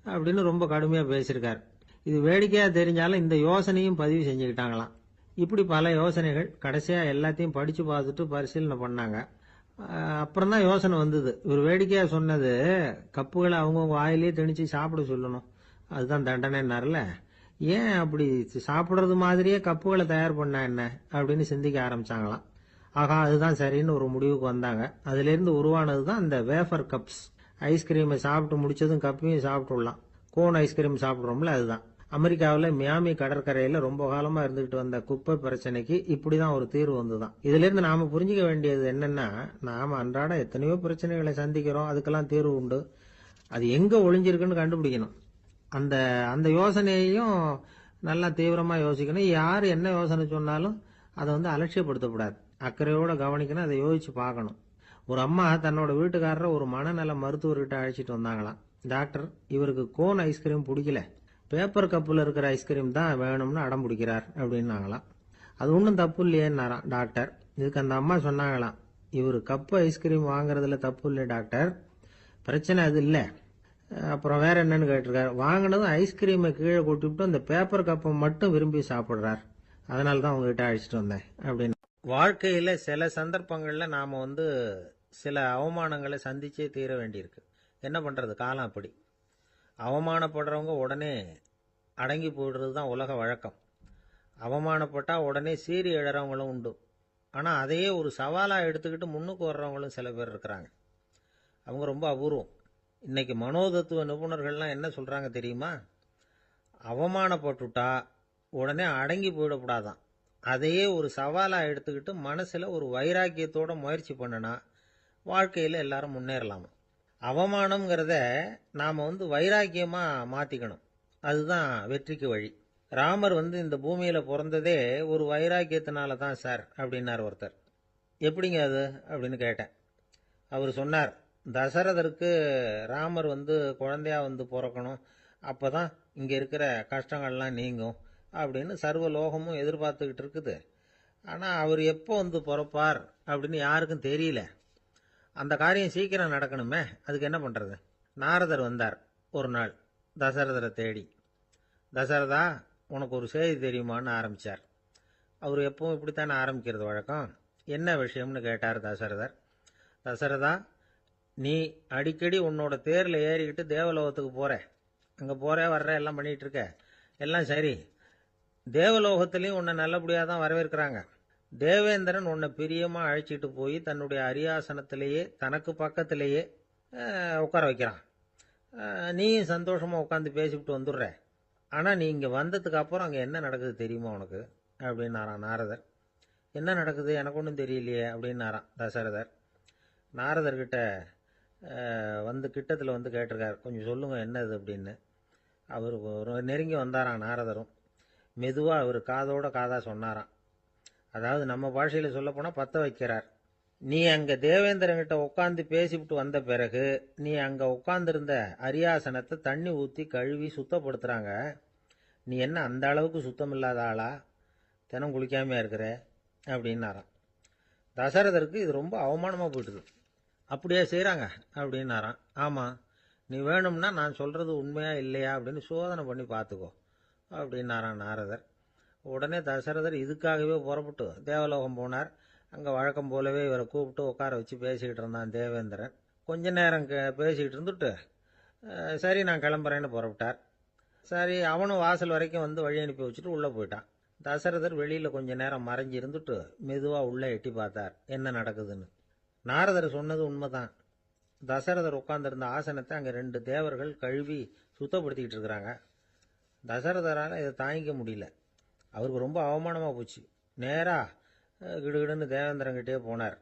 அப்படின்னு ரொம்ப கடுமையா பேசியிருக்காரு. இது வேடிக்கையா தெரிஞ்சாலும் இந்த யோசனையும் பதிவு செஞ்சுக்கிட்டாங்களாம். இப்படி பல யோசனைகள். கடைசியா எல்லாத்தையும் படிச்சு பார்த்துட்டு பரிசீலனை பண்ணாங்க. அப்புறம் தான் யோசனை வந்தது. இவர் வேடிக்கையா சொன்னது, கப்புகளை அவங்கவுங்க வாயிலேயே திணிச்சு சாப்பிட சொல்லணும், அதுதான் தண்டனைன்னார்ல, ஏன் அப்படி சாப்பிடுறது மாதிரியே கப்புகளை தயார் பண்ணா என்ன அப்படின்னு சிந்திக்க ஆரம்பிச்சாங்களாம். ஆகா, அதுதான் சரின்னு ஒரு முடிவுக்கு வந்தாங்க. அதுல இருந்து உருவானது தான் இந்த வேஃபர் கப்ஸ். ஐஸ்கிரீமை சாப்பிட்டு முடிச்சதும் கப்பையும் சாப்பிட்டுடலாம். கோன் ஐஸ்கிரீம் சாப்பிடுறோம்ல, அதுதான். அமெரிக்காவில் மியாமி கடற்கரையில ரொம்ப காலமா இருந்துகிட்டு வந்த குப்பை பிரச்சனைக்கு இப்படிதான் ஒரு தீர்வு வந்துதான். இதுல இருந்து நாம புரிஞ்சுக்க வேண்டியது என்னன்னா, நாம அன்றாட எத்தனையோ பிரச்சனைகளை சந்திக்கிறோம், அதுக்கெல்லாம் தீர்வு உண்டு. அது எங்க ஒளிஞ்சிருக்குன்னு கண்டுபிடிக்கணும். அந்த அந்த யோசனையையும் நல்லா தீவிரமா யோசிக்கணும். யார் என்ன யோசனை சொன்னாலும் அதை அலட்சியப்படுத்தக்கூடாது. அக்கறையோட கவனிக்கணும், அதை யோசிச்சு பார்க்கணும். ஒரு அம்மா தன்னோட வீட்டுக்காரரை ஒரு மனநல மருத்துவர்கிட்ட அழைச்சிட்டு வந்தாங்களாம். டாக்டர், இவருக்கு கோன் ஐஸ்கிரீம் பிடிக்கல, பேப்பர் கப்பில் இருக்கிற ஐஸ்கிரீம் தான் வேணும்னு அடம் பிடிக்கிறார் அப்படின்னாங்களாம். அது ஒன்றும் தப்பு இல்லையேன்னாராம் டாக்டர். இதுக்கு அந்த அம்மா சொன்னாங்களாம், இவர் கப்பு ஐஸ்கிரீம் வாங்குறதுல தப்பு இல்லை டாக்டர், பிரச்சனை அது இல்லை. அப்புறம் வேற என்னன்னு கேட்டிருக்காரு. வாங்கினதும் ஐஸ்கிரீமை கீழே கொட்டிவிட்டு அந்த பேப்பர் கப்பை மட்டும் விரும்பி சாப்பிடுறார், அதனால தான் உங்ககிட்ட அழைச்சிட்டு வந்தேன் அப்படின்னு. வாழ்க்கையில சில சந்தர்ப்பங்கள்ல நாம சில அவமானங்களை சந்திச்சே தீர வேண்டியிருக்கு. என்ன பண்றது, காலம் அப்படி. அவமானப்படுறவங்க உடனே அடங்கி போயிடுறது தான் உலக வழக்கம். அவமானப்பட்டா உடனே சீறி எழறவங்களும் உண்டு. ஆனா அதையே ஒரு சவாலா எடுத்துக்கிட்டு முன்னுக்கு வர்றவங்களும் சில பேர் இருக்கிறாங்க. அவங்க ரொம்ப அபூர்வம். இன்னைக்கு மனோதத்துவ நிபுணர்கள்லாம் என்ன சொல்றாங்க தெரியுமா? அவமானப்பட்டுட்டா உடனே அடங்கி போயிடக்கூடாதான். அதையே ஒரு சவாலா எடுத்துக்கிட்டு மனசுல ஒரு வைராக்கியத்தோட முயற்சி பண்ணனா வாழ்க்கையில எல்லாரும் முன்னேறலாமா. அவமானம்ங்கிறத நாம வைராக்கியமா மாத்திக்கணும். அதுதான் வெற்றிக்கு வழி. ராமர் இந்த பூமியில பிறந்ததே ஒரு வைராக்கியத்தினால தான் சார் அப்படின்னார் ஒருத்தர். எப்படிங்க அது அப்படின்னு கேட்டேன். அவர் சொன்னார், தசரதருக்கு ராமர் குழந்தையா பிறக்கணும், அப்பதான் இங்க இருக்கிற கஷ்டங்கள்லாம் நீங்கும் அப்படின்னு சர்வ லோகமும் எதிர்பார்த்துக்கிட்டு இருக்குது. ஆனா அவர் எப்போ பிறப்பார் அப்படின்னு யாருக்கும் தெரியல. அந்த காரியம் சீக்கிரம் நடக்கணுமே, அதுக்கு என்ன பண்றது? நாரதர் வந்தார் ஒரு நாள் தசரதரை தேடி. தசரதா, உனக்கு ஒரு செய்தி தெரியுமான்னு ஆரம்பிச்சார். அவர் எப்பவும் இப்படித்தானே ஆரம்பிக்கிறது வழக்கம். என்ன விஷயம்னு கேட்டார் தசரதர். தசரதா, நீ அடிக்கடி உன்னோட தேர்ல ஏறிக்கிட்டு தேவலோகத்துக்கு போற, அங்க போற வர்ற எல்லாம் பண்ணிட்டு இருக்க, எல்லாம் சரி. தேவலோகத்திலையும் உன்னை நல்லபடியா தான் வரவேற்கிறாங்க. தேவேந்திரன் உன்னை பிரியமா அழைச்சிட்டு போய் தன்னுடைய அரியாசனத்திலேயே தனக்கு பக்கத்திலேயே உட்கார வைக்கிறான். நீயும் சந்தோஷமா உட்காந்து பேசிவிட்டு வந்துடுற. ஆனா நீ இங்க வந்ததுக்கு அப்புறம் அங்க என்ன நடக்குது தெரியுமா உனக்கு அப்படின்னாராம் நாரதர். என்ன நடக்குது எனக்கு ஒன்றும் தெரியலையே அப்படின்னாராம் தசரதர். நாரதர்கிட்ட கிட்டத்தில் கேட்டிருக்காரு, கொஞ்சம் சொல்லுங்க என்னது அப்படின்னு. அவர் நெருங்கி வந்தாராம் நாரதரும். மெதுவா அவர் காதோட காதா சொன்னாராம். அதாவது நம்ம பாஷையில சொல்ல போனா பத்த வைக்கிறார். நீ அங்க தேவேந்திரங்கிட்ட உட்காந்து பேசிவிட்டு வந்த பிறகு நீ அங்க உட்கார்ந்திருந்த அரியாசனத்தை தண்ணி ஊத்தி கழுவி சுத்தப்படுத்துறாங்க. நீ என்ன அந்த அளவுக்கு சுத்தம் இல்லாத ஆளா, தினம் குளிக்காமையா இருக்கிற அப்படின்னாராம். தசரதருக்கு இது ரொம்ப அவமானமா போயிட்டுது. அப்படியே செய்யறாங்க அப்படின்னாராம். ஆமா, நீ வேணும்னா நான் சொல்றது உண்மையா இல்லையா அப்படின்னு சோதனை பண்ணி பார்த்துக்கோ அப்படின்னாராம் நாரதர். உடனே தசரதர் இதுக்காகவே புறப்பட்டு தேவலோகம் போனார். அங்கே வழக்கம் போலவே இவரை கூப்பிட்டு உட்கார வச்சு பேசிக்கிட்டு இருந்தான் தேவேந்திரன். கொஞ்ச நேரம் பேசிக்கிட்டு இருந்துட்டு சரி நான் கிளம்புறேன்னு புறப்பட்டார். சரி, அவனும் வாசல் வரைக்கும் வழி அனுப்பி வச்சுட்டு உள்ளே போயிட்டான். தசரதர் வெளியில் கொஞ்ச நேரம் மறைஞ்சி இருந்துட்டு மெதுவாக உள்ளே எட்டி பார்த்தார் என்ன நடக்குதுன்னு. நாரதர் சொன்னது உண்மைதான். தசரதர் உட்கார்ந்திருந்த ஆசனத்தை அங்கே 2 தேவர்கள் கழுவி சுத்தப்படுத்திக்கிட்டு இருக்கிறாங்க. தசரதரால் இதை தாங்கிக்க முடியல. அவருக்கு ரொம்ப அவமானமாக போச்சு. நேரா கிடுகிடுன்னு தேவேந்திரங்கிட்டே போனார்.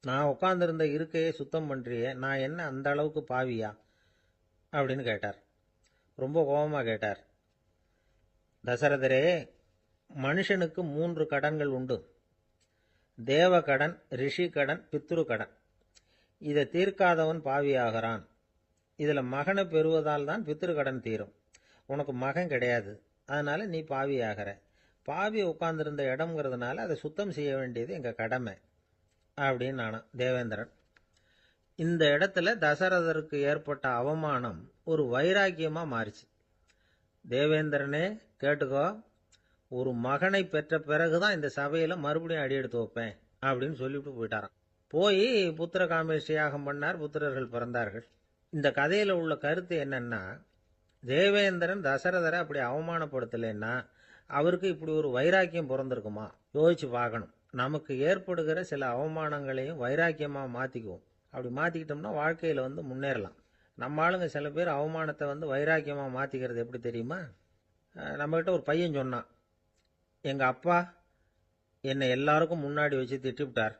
நான் உட்கார்ந்திருந்த இருக்கையை சுத்தம் பண்றியே, நான் என்ன அந்த அளவுக்கு பாவியா அப்படின்னு கேட்டார். ரொம்ப கோபமாக கேட்டார். தசரதரே, மனுஷனுக்கு 3 கடன்கள் உண்டு. தேவ கடன், ரிஷி கடன், பித்ரு கடன். இதை தீர்க்காதவன் பாவியாகிறான். இதுல மகனை பெறுவதால் தான் பித்ரு கடன் தீரும். உனக்கு மகன் கிடையாது, அதனால நீ பாவியாகிற. பாவி உட்கார்ந்திருந்த இடம்ங்கிறதுனால அதை சுத்தம் செய்ய வேண்டியது எங்க கடமை அப்படின்னு நானா தேவேந்திரன். இந்த இடத்துல தசரதருக்கு ஏற்பட்ட அவமானம் ஒரு வைராக்கியமா மாறிச்சு. தேவேந்திரனே கேட்டுக்கோ, ஒரு மகனை பெற்ற பிறகுதான் இந்த சபையில மறுபடியும் அடியெடுத்து வைப்பேன் அப்படின்னு சொல்லிவிட்டு போயிட்டாராம். போய் புத்திர காமேஷ்டி யாகம் பண்ணார். புத்திரர்கள் பிறந்தார்கள். இந்த கதையில உள்ள கருத்து என்னன்னா, தேவேந்திரன் தசரதரை அப்படி அவமானப்படுத்தலைன்னா அவருக்கு இப்படி ஒரு வைராக்கியம் பிறந்திருக்குமா? யோசிச்சு பார்க்கணும். நமக்கு ஏற்படுகிற சில அவமானங்களையும் வைராக்கியமா மாத்திக்குவோம். அப்படி மாத்திக்கிட்டோம்னா வாழ்க்கையில முன்னேறலாம். நம்ம ஆளுங்க சில பேர் அவமானத்தை வைராக்கியமாக மாற்றிக்கிறது எப்படி தெரியுமா? நம்மகிட்ட ஒரு பையன் சொன்னான், எங்கள் அப்பா என்னை எல்லாருக்கும் முன்னாடி வச்சு திட்டிவிட்டார்,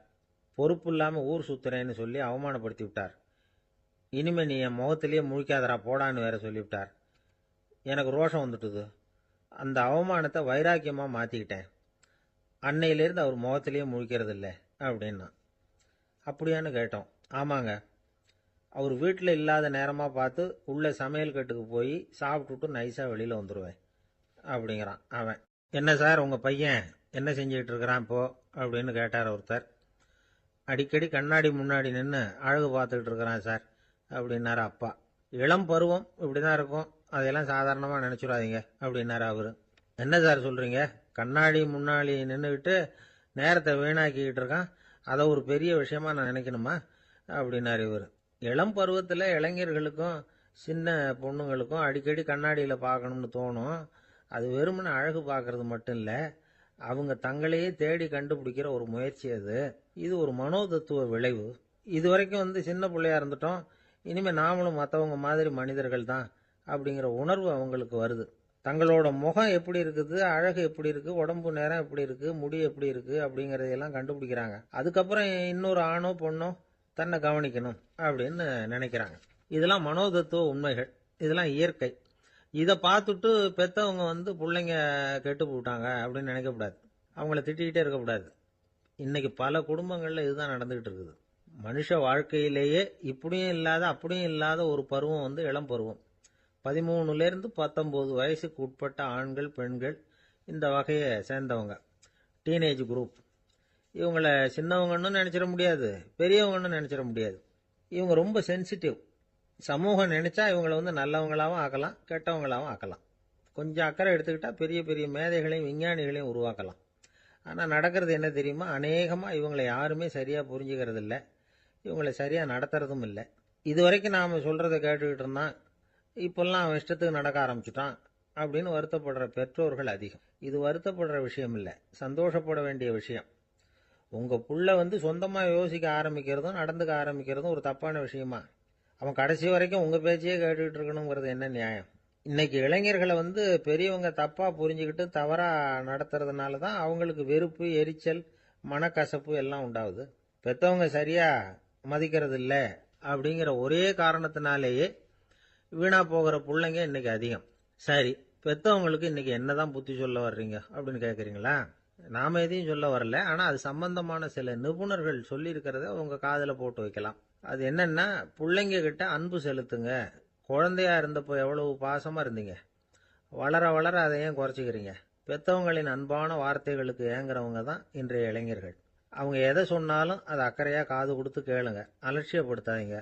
பொறுப்பு இல்லாமல் ஊர் சுத்துறேன்னு சொல்லி அவமானப்படுத்தி விட்டார், இனிமே நீ என் முகத்திலேயே முழிக்காதரா போடான்னு வேற சொல்லிவிட்டார். எனக்கு ரோஷம் வந்துட்டுது. அந்த அவமானத்தை வைராக்கியமாக மாற்றிக்கிட்டேன். அன்னையிலேருந்து அவர் முகத்திலேயே முழிக்கிறது இல்லை அப்படின்னா. அப்படியான்னு கேட்டோம். ஆமாங்க, அவர் வீட்டில் இல்லாத நேரமாக பார்த்து உள்ள சமையல் கட்டுக்கு போய் சாப்பிட்டுட்டு நைஸாக வெளியில் வந்துடுவேன் அப்படிங்கிறான் அவன். என்ன சார் உங்கள் பையன் என்ன செஞ்சுக்கிட்டு இருக்கிறான் இப்போ அப்படின்னு கேட்டார் ஒருத்தர். அடிக்கடி கண்ணாடி முன்னாடி நின்று அழகு பார்த்துக்கிட்டு இருக்கிறான் சார் அப்படின்னாரு அப்பா. இளம் பருவம் இப்படி தான் இருக்கும், அதையெல்லாம் சாதாரணமாக நினச்சிடாதீங்க அப்படின்னாரு அவர். என்ன சார் சொல்கிறீங்க, கண்ணாடி முன்னாடி நின்றுக்கிட்டு நேரத்தை வீணாக்கிக்கிட்டு இருக்கான், அதை ஒரு பெரிய விஷயமா நான் நினைக்கணுமா அப்படின்னாரு இவர். இளம் பருவத்தில் இளைஞர்களுக்கும் சின்ன பொண்ணுங்களுக்கும் அடிக்கடி கண்ணாடியில் பார்க்கணும்னு தோணும். அது வெறுமனே அழகு பார்க்கறது மட்டும் இல்லை, அவங்க தங்களையே தேடி கண்டுபிடிக்கிற ஒரு முயற்சி அது. இது ஒரு மனோதத்துவ விளைவு. இது வரைக்கும் சின்ன பிள்ளையா இருந்துட்டோம், இனிமேல் நாமளும் மற்றவங்க மாதிரி மனிதர்கள் தான் அப்படிங்கிற உணர்வு அவங்களுக்கு வருது. தங்களோட முகம் எப்படி இருக்குது, அழகு எப்படி இருக்குது, உடம்பு நேரம் எப்படி இருக்குது, முடி எப்படி இருக்குது அப்படிங்கிறதையெல்லாம் கண்டுபிடிக்கிறாங்க. அதுக்கப்புறம் இன்னொரு ஆணோ பொண்ணோ தன்னை கவனிக்கணும் அப்படின்னு நினைக்கிறாங்க. இதெல்லாம் மனோதத்துவ உண்மைகள், இதெல்லாம் இயற்கை. இதை பார்த்துட்டு பெற்றவங்க பிள்ளைங்க கெட்டு போட்டாங்க அப்படின்னு நினைக்கக்கூடாது, அவங்கள திட்டிக்கிட்டே இருக்கக்கூடாது. இன்னைக்கு பல குடும்பங்களில் இதுதான் நடந்துகிட்டு இருக்குது. மனுஷ வாழ்க்கையிலேயே இப்படியும் இல்லாத அப்படியும் இல்லாத ஒரு பருவம் இளம் பருவம். 13லேருந்து 19 வயசுக்கு உட்பட்ட ஆண்கள் பெண்கள் இந்த வகையை சேர்ந்தவங்க, டீனேஜ் குரூப். இவங்களை சின்னவங்கன்னு நினச்சிட முடியாது, பெரியவங்கன்னு நினச்சிட முடியாது. இவங்க ரொம்ப சென்சிட்டிவ். சமூகம் நினைச்சா இவங்களை நல்லவங்களாகவும் ஆக்கலாம், கெட்டவங்களாகவும் ஆக்கலாம். கொஞ்சம் அக்கறை எடுத்துக்கிட்டா பெரிய பெரிய மேதைகளையும் விஞ்ஞானிகளையும் உருவாக்கலாம். ஆனால் நடக்கிறது என்ன தெரியுமா, அநேகமாக இவங்களை யாருமே சரியாக புரிஞ்சுக்கிறது இல்லை, இவங்களை சரியாக நடத்துறதும் இல்லை. இது வரைக்கும் நாம் சொல்கிறத கேட்டுக்கிட்டு இருந்தான், இப்பெல்லாம் அவன் இஷ்டத்துக்கு நடக்க ஆரம்பிச்சுட்டான் அப்படின்னு வருத்தப்படுற பெற்றோர்கள் அதிகம். இது வருத்தப்படுற விஷயம் இல்லை, சந்தோஷப்பட வேண்டிய விஷயம். உங்கள் புள்ள சொந்தமாக யோசிக்க ஆரம்பிக்கிறதும் நடந்துக்க ஆரம்பிக்கிறதும் ஒரு தப்பான விஷயமா? அவன் கடைசி வரைக்கும் உங்கள் பேச்சையே கேட்டுக்கிட்டு இருக்கணுங்கிறது என்ன நியாயம்? இன்னைக்கு இளைஞர்களை பெரியவங்க தப்பாக புரிஞ்சுக்கிட்டு தவறாக நடத்துறதுனால தான் அவங்களுக்கு வெறுப்பு, எரிச்சல், மனக்கசப்பு எல்லாம் உண்டாகுது. பெற்றவங்க சரியாக மதிக்கிறது இல்லை அப்படிங்கிற ஒரே காரணத்தினாலேயே வீணா போகிற பிள்ளைங்க இன்னைக்கு அதிகம். சரி, பெற்றவங்களுக்கு இன்னைக்கு என்னதான் புத்தி சொல்ல வர்றீங்க அப்படின்னு கேட்குறீங்களா? நாம எதையும் சொல்ல வரல, ஆனால் அது சம்பந்தமான சில நிபுணர்கள் சொல்லியிருக்கிறத உங்கள் காதில் போட்டு வைக்கலாம். அது என்னன்னா, பிள்ளைங்க கிட்ட அன்பு செலுத்துங்க. குழந்தையா இருந்தப்போ எவ்வளவு பாசமாக இருந்தீங்க, வளர வளர அதை ஏன் குறைச்சிக்கிறீங்க? பெற்றவங்களின் அன்பான வார்த்தைகளுக்கு ஏங்குறவங்க தான் இன்றைய இளைஞர்கள். அவங்க எதை சொன்னாலும் அதை அக்கறையாக காது கொடுத்து கேளுங்க, அலட்சியப்படுத்தாதீங்க.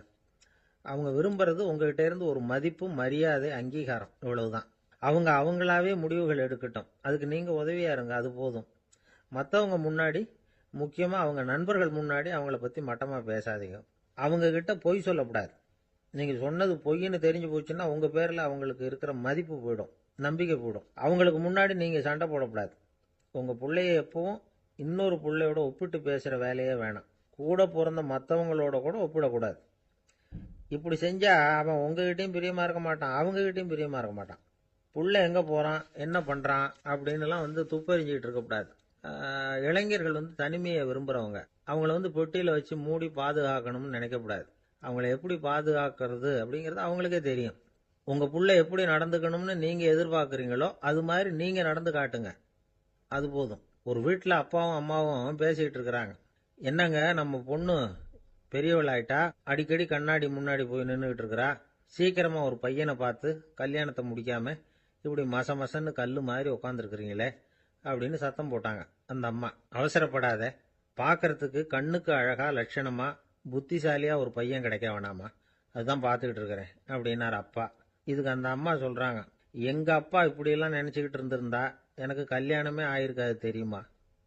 அவங்க விரும்புறது உங்ககிட்ட இருந்து ஒரு மதிப்பு, மரியாதை, அங்கீகாரம், இவ்வளவுதான். அவங்க அவங்களாவே முடிவுகள் எடுக்கட்டும், அதுக்கு நீங்கள் உதவியா இருங்க, அது போதும். மற்றவங்க முன்னாடி, முக்கியமாக அவங்க நண்பர்கள் முன்னாடி அவங்கள பற்றி மட்டமாக பேசாதீங்க. அவங்க கிட்ட பொய் சொல்லக்கூடாது. நீங்கள் சொன்னது பொய்ன்னு தெரிஞ்சு போச்சுன்னா உங்கள் பேரில் அவங்களுக்கு இருக்கிற மதிப்பு போயிடும், நம்பிக்கை போயிடும். அவங்களுக்கு முன்னாடி நீங்கள் சண்டை போடக்கூடாது. உங்கள் பிள்ளைய எப்பவும் இன்னொரு பிள்ளையோட ஒப்பிட்டு பேசுகிற வேலையே வேணாம். கூட பிறந்த மற்றவங்களோட கூட ஒப்பிடக்கூடாது. இப்படி செஞ்சால் அவன் உங்ககிட்டையும் பிரியமாக இருக்க மாட்டான், அவங்ககிட்டையும் பிரியமாக இருக்க மாட்டான். புள்ள எங்கே போகிறான், என்ன பண்ணுறான் அப்படின்னுலாம் துப்பறிஞ்சிக்கிட்டு இருக்கக்கூடாது. இளைஞர்கள் தனிமையை விரும்புகிறவங்க. அவங்கள பொட்டியில் வச்சு மூடி பாதுகாக்கணும்னு நினைக்கக்கூடாது. அவங்கள எப்படி பாதுகாக்கிறது அப்படிங்கிறது அவங்களுக்கே தெரியும். உங்கள் புள்ள எப்படி நடந்துக்கணும்னு நீங்கள் எதிர்பார்க்குறீங்களோ அது மாதிரி நீங்கள் நடந்து காட்டுங்க, அது போதும். ஒரு வீட்டில் அப்பாவும் அம்மாவும் பேசிக்கிட்டு இருக்கிறாங்க. என்னங்க, நம்ம பொண்ணு பெரியவள் ஆயிட்டா, அடிக்கடி கண்ணாடி முன்னாடி போய் நின்றுக்கிட்டு இருக்கிறா, சீக்கிரமாக ஒரு பையனை பார்த்து கல்யாணத்தை முடிக்காம இப்படி மசன்னு கல் மாதிரி உட்காந்துருக்குறீங்களே அப்படின்னு சத்தம் போட்டாங்க அந்த அம்மா. அவசரப்படாத, பார்க்கறதுக்கு கண்ணுக்கு அழகா லட்சணமா புத்திசாலியா ஒரு பையன் கிடைக்க வேணாமா, அதுதான் பார்த்துக்கிட்டு இருக்கிறேன் அப்படின்னாரு அப்பா. இதுக்கு அந்த அம்மா சொல்றாங்க, எங்க அப்பா இப்படியெல்லாம் நினைச்சுக்கிட்டு இருந்திருந்தா எனக்கு கல்யாணமே ஆயிருக்காது தெரியுமா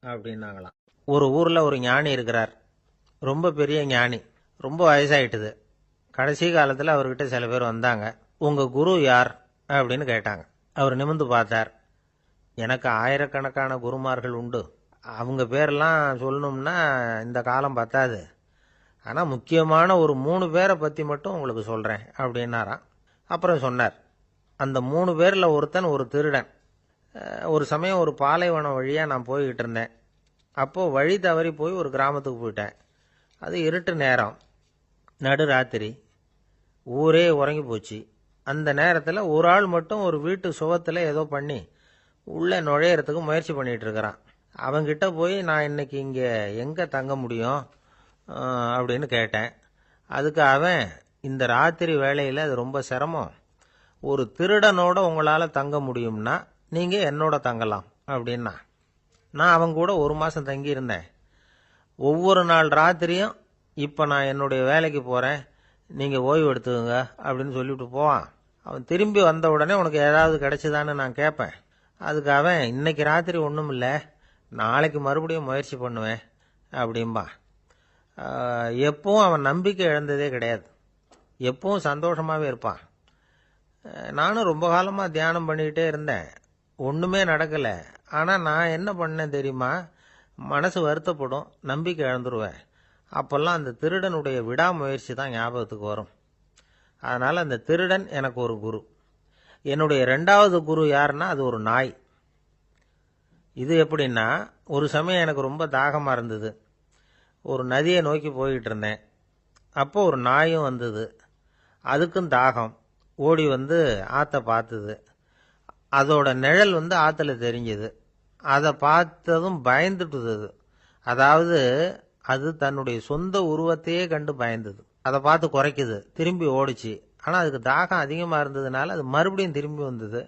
அப்படின்னாங்களாம். ஒரு ஊர்ல ஒரு ஞானி இருக்கிறார், ரொம்ப பெரிய ஞானி, ரொம்ப வயசாயிட்டுது. கடைசி காலத்தில் அவர்கிட்ட சில பேர் வந்தாங்க. உங்க குரு யார் அப்படின்னு கேட்டாங்க. அவர் நிமிர்ந்து பார்த்தார். எனக்கு ஆயிரக்கணக்கான குருமார்கள் உண்டு, அவங்க பேரெல்லாம் சொல்லணும்னா இந்த காலம் பத்தாது. ஆனா முக்கியமான ஒரு 3 பேரை பத்தி மட்டும் உங்களுக்கு சொல்றேன் அப்படின்னாராம். அப்புறம் சொன்னார், அந்த 3 பேர்ல ஒருத்தன் ஒரு திருடன். ஒரு சமயம் ஒரு பாலைவனம் வழியா நான் போய்கிட்டு இருந்தேன். அப்போ வழி தவறி போய் ஒரு கிராமத்துக்கு போயிட்டேன். அது இருட்டு நேரம், நடுராத்திரி, ஊரே உறங்கி போச்சு. அந்த நேரத்தில் ஒரு ஆள் மட்டும் ஒரு வீட்டு சுவத்தில் ஏதோ பண்ணி உள்ளே நுழையறதுக்கு முயற்சி பண்ணிட்டு இருக்கிறான். அவங்கிட்ட போய் நான் இன்னைக்கு இங்கே எங்கே தங்க முடியும் அப்படின்னு கேட்டேன். அதுக்கு அவன், இந்த ராத்திரி வேளையில் அது ரொம்ப சிரமம், ஒரு திருடனோட உங்களால் தங்க முடியும்னா நீங்கள் என்னோட தங்கலாம் அப்படின்னா. நான் அவங்க கூட 1 மாதம் தங்கியிருந்தேன். ஒவ்வொரு நாள் ராத்திரியும் இப்போ நான் என்னுடைய வேலைக்கு போகிறேன், நீங்கள் ஓய்வு எடுத்துக்கோங்க அப்படின்னு சொல்லிவிட்டு போவான். அவன் திரும்பி வந்த உடனே உனக்கு ஏதாவது கிடைச்சிதான்னு நான் கேட்பேன். அதுக்கு அவன், இன்னைக்கு ராத்திரி ஒன்றும் இல்லை, நாளைக்கு மறுபடியும் முயற்சி பண்ணுவேன் அப்படிம்பான். எப்பவும் அவன் நம்பிக்கை இழந்ததே கிடையாது, எப்பவும் சந்தோஷமாகவே இருப்பான். நானும் ரொம்ப காலமாக தியானம் பண்ணிக்கிட்டே இருந்தேன், ஒன்றுமே நடக்கலை. ஆனால் நான் என்ன பண்ணேன் தெரியுமா, மனசு வருத்தப்படும், நம்பிக்கை இழந்துருவேன். அப்போல்லாம் அந்த திருடனுடைய விடாமுயற்சி தான் ஞாபகத்துக்கு வரும். அதனால் அந்த திருடன் எனக்கு ஒரு குரு. என்னுடைய 2வது குரு யாருன்னா அது ஒரு நாய். இது எப்படின்னா, ஒரு சமயம் எனக்கு ரொம்ப தாகமாக இருந்தது. ஒரு நதியை நோக்கி போய்கிட்டு இருந்தேன். அப்போ ஒரு நாயும் வந்தது. அதுக்கும் தாகம். ஓடி வந்து ஆற்றை பார்த்தது. அதோட நிழல் வந்து ஆற்றுல தெரிஞ்சது. அதை பார்த்ததும் பயந்துட்டுது. அதாவது அது தன்னுடைய சொந்த உருவத்தையே கண்டு பயந்தது. அதை பார்த்து குறைக்குது, திரும்பி ஓடிச்சு. ஆனால் அதுக்கு தாகம் அதிகமாக இருந்ததுனால அது மறுபடியும் திரும்பி வந்தது.